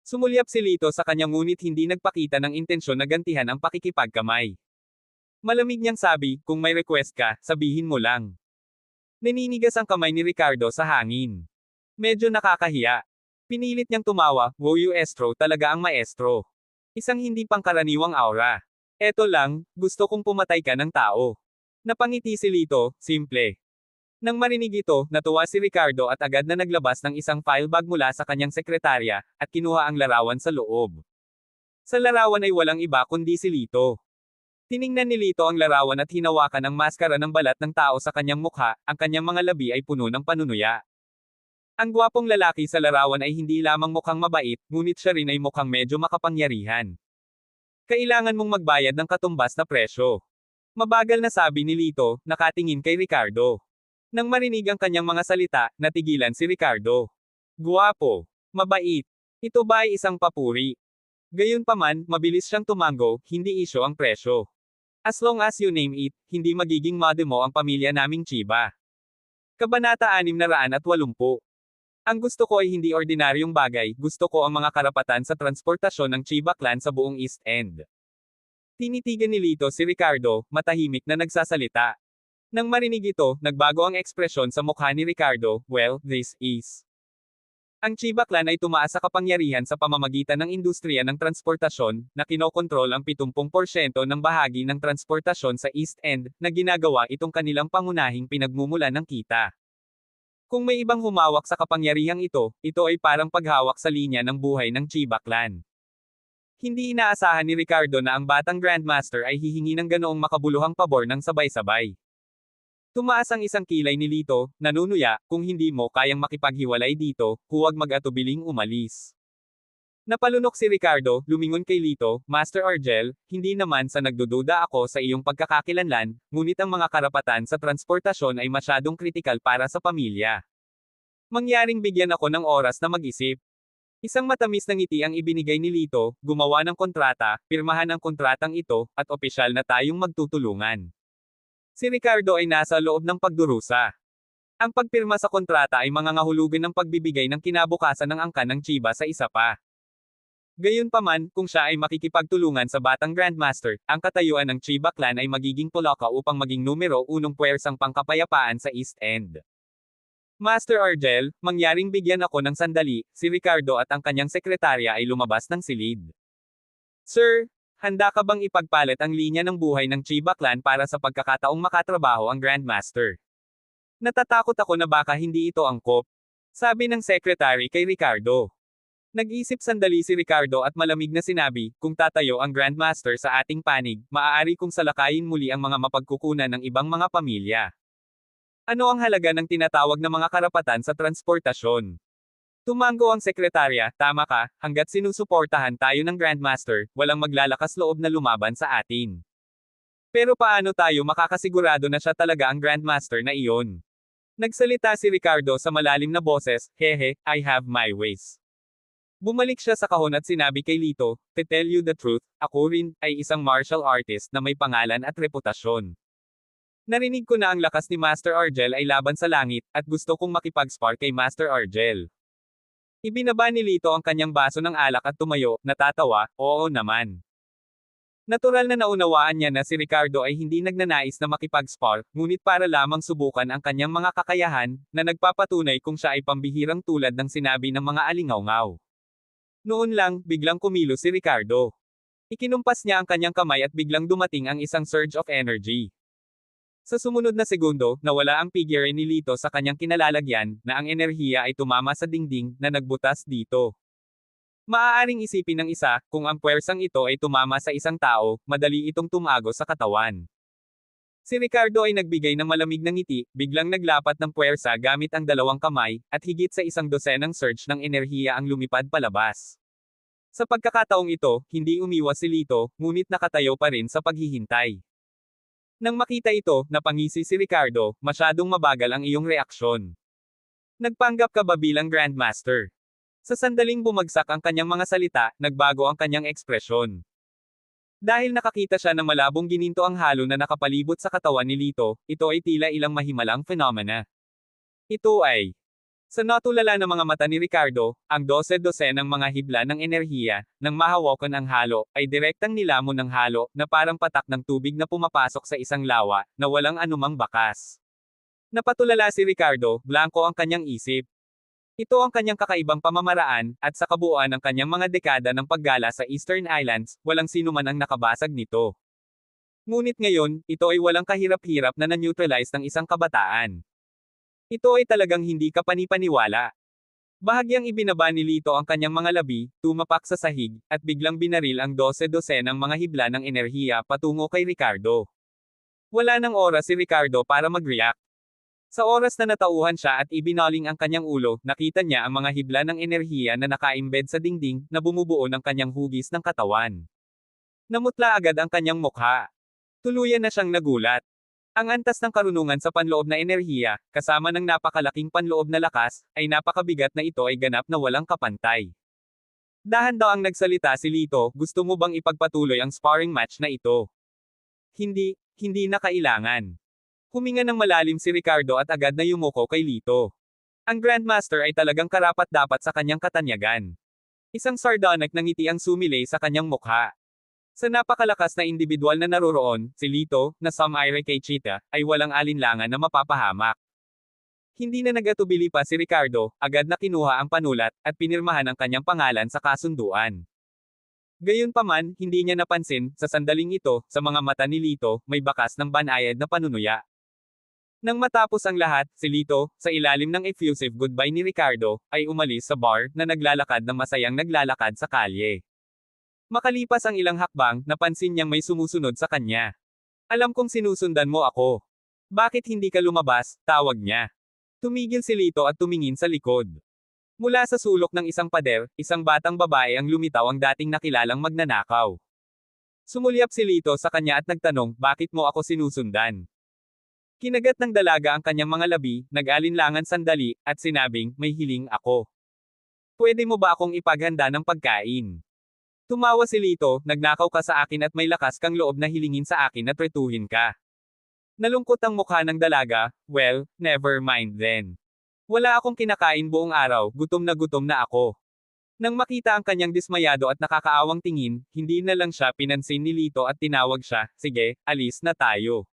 Sumulyap si Lito sa kanya ngunit hindi nagpakita ng intensyon na gantihan ang pakikipagkamay. Malamig niyang sabi, kung may request ka, sabihin mo lang. Naninigas ang kamay ni Ricardo sa hangin. Medyo nakakahiya. Pinilit niyang tumawa, wow Estro talaga ang maestro. Isang hindi pangkaraniwang aura. Eto lang, gusto kong pumatay ka ng tao. Napangiti si Lito, simple. Nang marinig ito, natuwa si Ricardo at agad na naglabas ng isang file bag mula sa kanyang sekretarya, at kinuha ang larawan sa loob. Sa larawan ay walang iba kundi si Lito. Tiningnan ni Lito ang larawan at hinawakan ang maskara ng balat ng tao sa kanyang mukha, ang kanyang mga labi ay puno ng panunuya. Ang gwapong lalaki sa larawan ay hindi lamang mukhang mabait, ngunit siya rin ay mukhang medyo makapangyarihan. Kailangan mong magbayad ng katumbas na presyo. Mabagal na sabi ni Lito, nakatingin kay Ricardo. Nang marinig ang kanyang mga salita, natigilan si Ricardo. Guwapo. Mabait. Ito ba ay isang papuri? Gayunpaman, mabilis siyang tumango, hindi isyo ang presyo. As long as you name it, hindi magiging mode mo ang pamilya naming Chiba. Kabanata 680. Ang gusto ko ay hindi ordinaryong bagay, gusto ko ang mga karapatan sa transportasyon ng Chiba clan sa buong East End. Tinitigan ni Lito si Ricardo, matahimik na nagsasalita. Nang marinig ito, nagbago ang ekspresyon sa mukha ni Ricardo, well, this is. Ang Chiba clan ay tumaas sa kapangyarihan sa pamamagitan ng industriya ng transportasyon, na kinokontrol ang 70% ng bahagi ng transportasyon sa East End, na ginagawa itong kanilang pangunahing pinagmumulan ng kita. Kung may ibang humawak sa kapangyarihang ito ay parang paghawak sa linya ng buhay ng Chiba clan. Hindi inaasahan ni Ricardo na ang batang Grandmaster ay hihingi ng ganoong makabuluhang pabor ng sabay-sabay. Tumaas ang isang kilay ni Lito, nanunuya, kung hindi mo kayang makipaghiwalay dito, huwag mag-atubiling umalis. Napalunok si Ricardo, lumingon kay Lito, Master Argel, hindi naman sa nagdududa ako sa iyong pagkakakilanlan, ngunit ang mga karapatan sa transportasyon ay masyadong kritikal para sa pamilya. Mangyaring bigyan ako ng oras na mag-isip. Isang matamis na ngiti ang ibinigay ni Lito, gumawa ng kontrata, pirmahan ang kontratang ito, at opisyal na tayong magtutulungan. Si Ricardo ay nasa loob ng pagdurusa. Ang pagpirma sa kontrata ay mangangahulugan ng pagbibigay ng kinabukasan ng angkan ng Chiba sa isa pa. Gayunpaman, kung siya ay makikipagtulungan sa batang Grandmaster, ang katayuan ng Chiba clan ay magiging pulaka upang maging numero 1 puwersang pangkapayapaan sa East End. Master Argel, mangyaring bigyan ako ng sandali, si Ricardo at ang kanyang sekretarya ay lumabas ng silid. Sir, handa ka bang ipagpalit ang linya ng buhay ng Chiba clan para sa pagkakataong makatrabaho ang Grandmaster? Natatakot ako na baka hindi ito angkop, sabi ng secretary kay Ricardo. Nag-isip sandali si Ricardo at malamig na sinabi, kung tatayo ang Grandmaster sa ating panig, maaari kong salakayin muli ang mga mapagkukunan ng ibang mga pamilya. Ano ang halaga ng tinatawag na mga karapatan sa transportasyon? Tumango ang sekretarya, tama ka, hanggat sinusuportahan tayo ng Grandmaster, walang maglalakas loob na lumaban sa atin. Pero paano tayo makakasigurado na siya talaga ang Grandmaster na iyon? Nagsalita si Ricardo sa malalim na boses, hehe, I have my ways. Bumalik siya sa kahon at sinabi kay Lito, to tell you the truth, ako rin, ay isang martial artist na may pangalan at reputasyon. Narinig ko na ang lakas ni Master Argel ay laban sa langit, at gusto kong makipag-spar kay Master Argel. Ibinaba ni Lito ang kanyang baso ng alak at tumayo, natatawa, oo naman. Natural na naunawaan niya na si Ricardo ay hindi nagnanais na makipag-spar, ngunit para lamang subukan ang kanyang mga kakayahan, na nagpapatunay kung siya ay pambihirang tulad ng sinabi ng mga alingawngaw. Noon lang, biglang kumilos si Ricardo. Ikinumpas niya ang kanyang kamay at biglang dumating ang isang surge of energy. Sa sumunod na segundo, nawala ang figure ni Lito sa kanyang kinalalagyan, na ang enerhiya ay tumama sa dingding, na nagbutas dito. Maaaring isipin ng isa, kung ang puwersang ito ay tumama sa isang tao, madali itong tumago sa katawan. Si Ricardo ay nagbigay ng malamig na ngiti, biglang naglapat ng puwersa gamit ang dalawang kamay, at higit sa 100 surge ng enerhiya ang lumipad palabas. Sa pagkakataong ito, hindi umiwas si Lito, ngunit nakatayo pa rin sa paghihintay. Nang makita ito, napangisi si Ricardo, masyadong mabagal ang iyong reaksyon. Nagpanggap ka ba bilang Grandmaster? Sa sandaling bumagsak ang kanyang mga salita, nagbago ang kanyang ekspresyon. Dahil nakakita siya ng malabong gininto ang halo na nakapalibot sa katawan ni Lito, ito ay tila ilang mahimalang phenomena. Ito ay sa natulala ng mga mata ni Ricardo, ang 12-12 ng mga hibla ng enerhiya, nang mahawakan ang halo, ay direktang nilamon ng halo, na parang patak ng tubig na pumapasok sa isang lawa, na walang anumang bakas. Napatulala si Ricardo, blanko ang kanyang isip. Ito ang kanyang kakaibang pamamaraan, at sa kabuuan ng kanyang mga dekada ng paggala sa Eastern Islands, walang sino man ang nakabasag nito. Ngunit ngayon, ito ay walang kahirap-hirap na na-neutralize ng isang kabataan. Ito ay talagang hindi kapanipaniwala. Bahagyang ibinaba ni Lito ang kanyang mga labi, tumapak sa sahig, at biglang binaril ang 12-12 ng mga hibla ng enerhiya patungo kay Ricardo. Wala nang oras si Ricardo para mag-react. Sa oras na natauhan siya at ibinaling ang kanyang ulo, nakita niya ang mga hibla ng enerhiya na naka-embed sa dingding, na bumubuo ng kanyang hugis ng katawan. Namutla agad ang kanyang mukha. Tuluyan na siyang nagulat. Ang antas ng karunungan sa panloob na enerhiya, kasama ng napakalaking panloob na lakas, ay napakabigat na ito ay ganap na walang kapantay. Dahan-daang nagsalita si Lito, gusto mo bang ipagpatuloy ang sparring match na ito? Hindi na kailangan. Huminga ng malalim si Ricardo at agad na yumuko kay Lito. Ang Grandmaster ay talagang karapat-dapat sa kanyang katanyagan. Isang sardonic na ngiti ang sumilay sa kanyang mukha. Sa napakalakas na individual na naroroon, si Lito, na sumire kay Cheetah, ay walang alinlangan na mapapahamak. Hindi na nagatubili pa si Ricardo, agad na kinuha ang panulat, at pinirmahan ang kanyang pangalan sa kasunduan. Gayunpaman, hindi niya napansin, sa sandaling ito, sa mga mata ni Lito, may bakas ng banayad na panunuya. Nang matapos ang lahat, si Lito, sa ilalim ng effusive goodbye ni Ricardo, ay umalis sa bar, na naglalakad ng masayang naglalakad sa kalye. Makalipas ang ilang hakbang, napansin niyang may sumusunod sa kanya. Alam kong sinusundan mo ako. Bakit hindi ka lumabas? Tawag niya. Tumigil si Lito at tumingin sa likod. Mula sa sulok ng isang pader, isang batang babae ang lumitaw ang dating nakilalang magnanakaw. Sumulyap si Lito sa kanya at nagtanong, bakit mo ako sinusundan? Kinagat ng dalaga ang kanyang mga labi, nag-alinlangan sandali, at sinabing, may hiling ako. Pwede mo ba akong ipaghanda ng pagkain? Tumawa si Lito, nagnakaw ka sa akin at may lakas kang loob na hilingin sa akin na tretuhin ka. Nalungkot ang mukha ng dalaga, well, never mind then. Wala akong kinakain buong araw, gutom na ako. Nang makita ang kanyang dismayado at nakakaawang tingin, hindi na lang siya pinansin ni Lito at tinawag siya, sige, alis na tayo.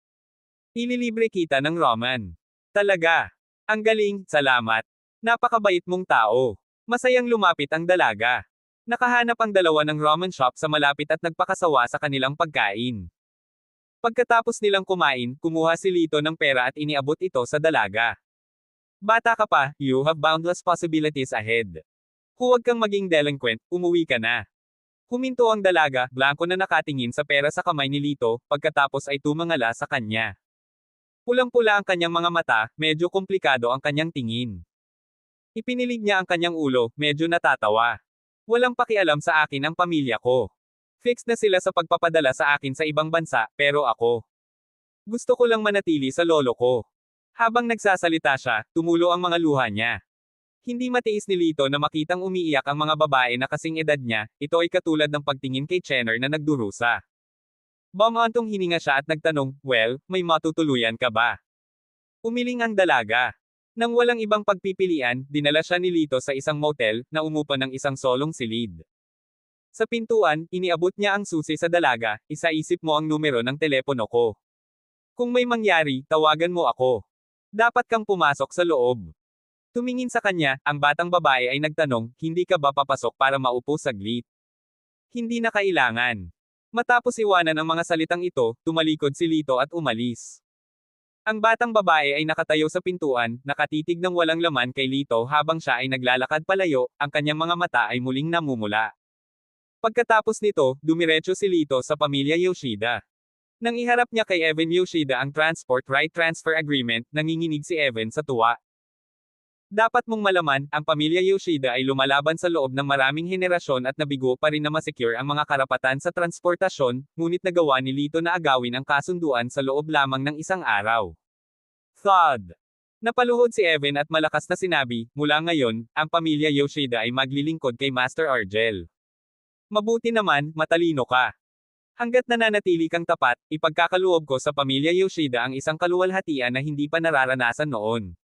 Ililibre kita ng ramen. Talaga. Ang galing, salamat. Napakabait mong tao. Masayang lumapit ang dalaga. Nakahanap ang dalawa ng ramen shop sa malapit at nagpakasawa sa kanilang pagkain. Pagkatapos nilang kumain, kumuha si Lito ng pera at iniabot ito sa dalaga. Bata ka pa, you have boundless possibilities ahead. Huwag kang maging delinquent, umuwi ka na. Huminto ang dalaga, blanko na nakatingin sa pera sa kamay ni Lito, pagkatapos ay tumangala sa kanya. Pulang-pula ang kanyang mga mata, medyo komplikado ang kanyang tingin. Ipinilig niya ang kanyang ulo, medyo natatawa. Walang pakialam sa akin ang pamilya ko. Fixed na sila sa pagpapadala sa akin sa ibang bansa, pero ako. Gusto ko lang manatili sa lolo ko. Habang nagsasalita siya, tumulo ang mga luha niya. Hindi matiis ni Lito na makitang umiiyak ang mga babae na kasing edad niya, ito ay katulad ng pagtingin kay Chenner na nagdurusa. Bumantong hininga siya at nagtanong, well, may matutuluyan ka ba? Umiling ang dalaga. Nang walang ibang pagpipilian, dinala siya ni Lito sa isang motel, na umupa ng isang solong silid. Sa pintuan, iniabot niya ang susi sa dalaga, isaisip mo ang numero ng telepono ko. Kung may mangyari, tawagan mo ako. Dapat kang pumasok sa loob. Tumingin sa kanya, ang batang babae ay nagtanong, hindi ka ba papasok para maupo saglit? Hindi na kailangan. Matapos iwanan ang mga salitang ito, tumalikod si Lito at umalis. Ang batang babae ay nakatayo sa pintuan, nakatitig ng walang laman kay Lito habang siya ay naglalakad palayo, ang kanyang mga mata ay muling namumula. Pagkatapos nito, dumiretso si Lito sa pamilya Yoshida. Nang iharap niya kay Evan Yoshida ang transport right transfer agreement, nanginginig si Evan sa tuwa. Dapat mong malaman, ang pamilya Yoshida ay lumalaban sa loob ng maraming henerasyon at nabigo pa rin na masecure ang mga karapatan sa transportasyon, ngunit nagawa ni Lito na agawin ang kasunduan sa loob lamang ng isang araw. Thud. Napaluhod si Evan at malakas na sinabi, mula ngayon, ang pamilya Yoshida ay maglilingkod kay Master Argel. Mabuti naman, matalino ka. Hanggat nananatili kang tapat, ipagkakaloob ko sa pamilya Yoshida ang isang kaluwalhatian na hindi pa nararanasan noon.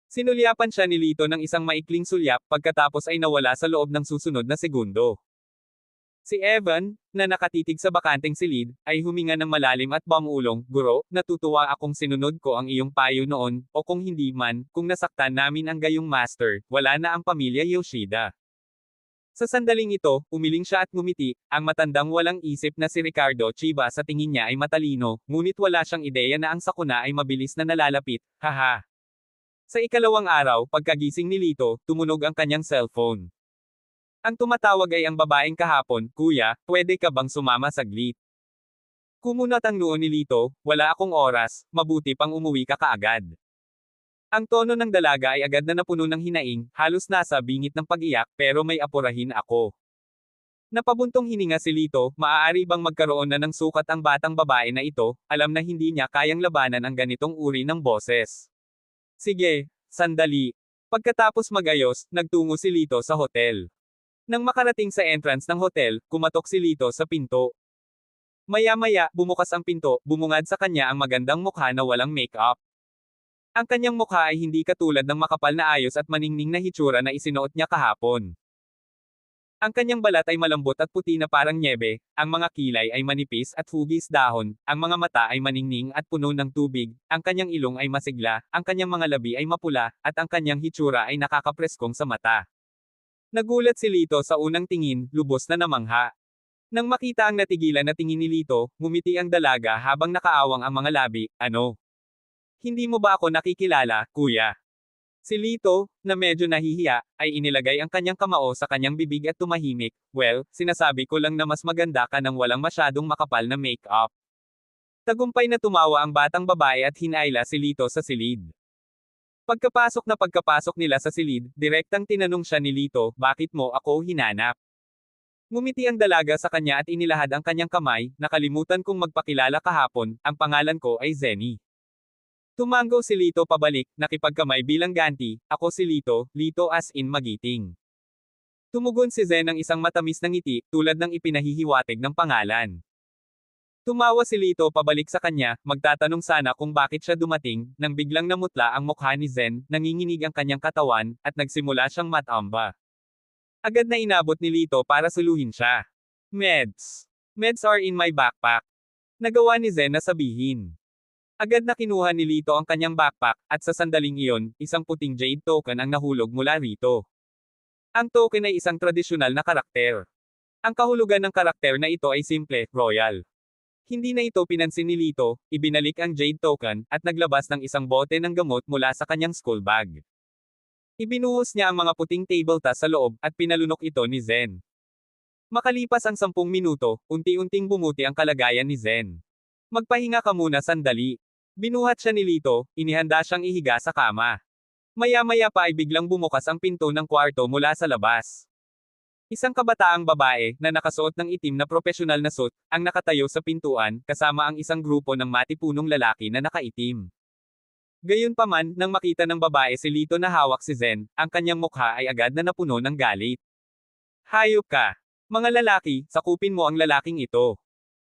Sinulyapan siya ni Lito ng isang maikling sulyap, pagkatapos ay nawala sa loob ng susunod na segundo. Si Evan, na nakatitig sa bakanteng silid, ay huminga ng malalim at bumulong, guro, natutuwa akong sinunod ko ang iyong payo noon, o kung hindi man, kung nasaktan namin ang gayong master, wala na ang pamilya Yoshida. Sa sandaling ito, umiling siya at ngumiti, ang matandang walang isip na si Ricardo Chiba sa tingin niya ay matalino, ngunit wala siyang ideya na ang sakuna ay mabilis na nalalapit, haha. Sa ikalawang araw, pagkagising ni Lito, tumunog ang kanyang cellphone. Ang tumatawag ay ang babaeng kahapon, kuya, pwede ka bang sumama saglit? Kumunat ang noo ni Lito, wala akong oras, mabuti pang umuwi ka kaagad. Ang tono ng dalaga ay agad na napuno ng hinaing, halos nasa bingit ng pag-iyak, pero may apurahin ako. Napabuntong hininga si Lito, maaari bang magkaroon na ng sukat ang batang babae na ito, alam na hindi niya kayang labanan ang ganitong uri ng boses. Sige, sandali. Pagkatapos magayos, nagtungo si Lito sa hotel. Nang makarating sa entrance ng hotel, kumatok si Lito sa pinto. Maya-maya, bumukas ang pinto, bumungad sa kanya ang magandang mukha na walang make-up. Ang kanyang mukha ay hindi katulad ng makapal na ayos at maningning na hitsura na isinuot niya kahapon. Ang kanyang balat ay malambot at puti na parang nyebe, ang mga kilay ay manipis at hugis dahon, ang mga mata ay maningning at puno ng tubig, ang kanyang ilong ay masigla, ang kanyang mga labi ay mapula, at ang kanyang hitsura ay nakakapreskong sa mata. Nagulat si Lito sa unang tingin, lubos na namangha. Nang makita ang natigilan na tingin ni Lito, ngumiti ang dalaga habang nakaawang ang mga labi, ano? Hindi mo ba ako nakikilala, kuya? Si Lito, na medyo nahihiya, ay inilagay ang kanyang kamao sa kanyang bibig at tumahimik, well, sinasabi ko lang na mas maganda ka nang walang masyadong makapal na make-up. Tagumpay na tumawa ang batang babae at hinayla si Lito sa silid. Pagkapasok nila sa silid, direktang tinanong siya ni Lito, bakit mo ako hinanap? Ngumiti ang dalaga sa kanya at inilahad ang kanyang kamay, nakalimutan kong magpakilala kahapon, ang pangalan ko ay Zenny. Tumango si Lito pabalik, nakipagkamay bilang ganti, ako si Lito, Lito as in magiting. Tumugon si Zen ng isang matamis na ngiti, tulad ng ipinahihiwatig ng pangalan. Tumawa si Lito pabalik sa kanya, magtatanong sana kung bakit siya dumating, nang biglang namutla ang mukha ni Zen, nanginginig ang kanyang katawan, at nagsimula siyang matamba. Agad na inabot ni Lito para suluhin siya. Meds. Meds are in my backpack. Nagawa ni Zen na sabihin. Agad na kinuha ni Lito ang kanyang backpack, at sa sandaling iyon, isang puting jade token ang nahulog mula rito. Ang token ay isang tradisyonal na karakter. Ang kahulugan ng karakter na ito ay simple, royal. Hindi na ito pinansin ni Lito, ibinalik ang jade token, at naglabas ng isang bote ng gamot mula sa kanyang school bag. Ibinuhos niya ang mga puting table tas sa loob, at pinalunok ito ni Zen. Makalipas ang 10 minuto, unti-unting bumuti ang kalagayan ni Zen. Magpahinga ka muna sandali. Binuhat siya ni Lito, inihanda siyang ihiga sa kama. Maya-maya pa ay biglang bumukas ang pinto ng kwarto mula sa labas. Isang kabataang babae, na nakasuot ng itim na propesyonal na suit, ang nakatayo sa pintuan, kasama ang isang grupo ng matipunong lalaki na nakaitim. Gayunpaman, nang makita ng babae si Lito na hawak si Zen, ang kanyang mukha ay agad na napuno ng galit. Hayop ka! Mga lalaki, sakupin mo ang lalaking ito.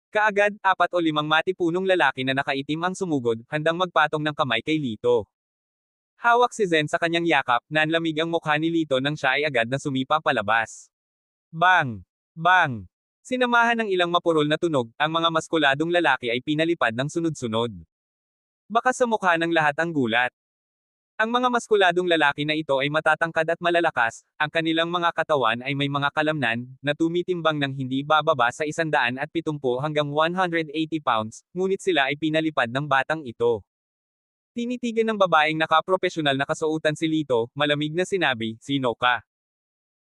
Kaagad, 4 o 5 matipunong lalaki na nakaitim ang sumugod, handang magpatong ng kamay kay Lito. Hawak si Zen sa kanyang yakap, nanlamig ang mukha ni Lito nang siya ay agad na sumipa palabas. Bang! Bang! Sinamahan ng ilang mapurol na tunog, ang mga maskuladong lalaki ay pinalipad ng sunod-sunod. Baka sa mukha ng lahat ang gulat. Ang mga maskuladong lalaki na ito ay matatangkad at malalakas, ang kanilang mga katawan ay may mga kalamnan, na tumitimbang ng hindi bababa sa 170 hanggang 180 pounds, ngunit sila ay pinalipad ng batang ito. Tinitigan ng babaeng nakapropesyonal na kasuotan si Lito, malamig na sinabi, sino ka?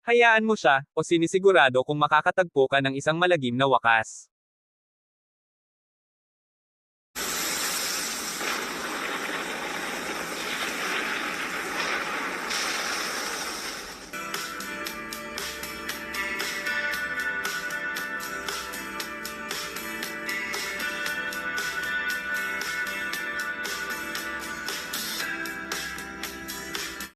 Hayaan mo siya, o sinisigurado kung makakatagpo ka ng isang malagim na wakas.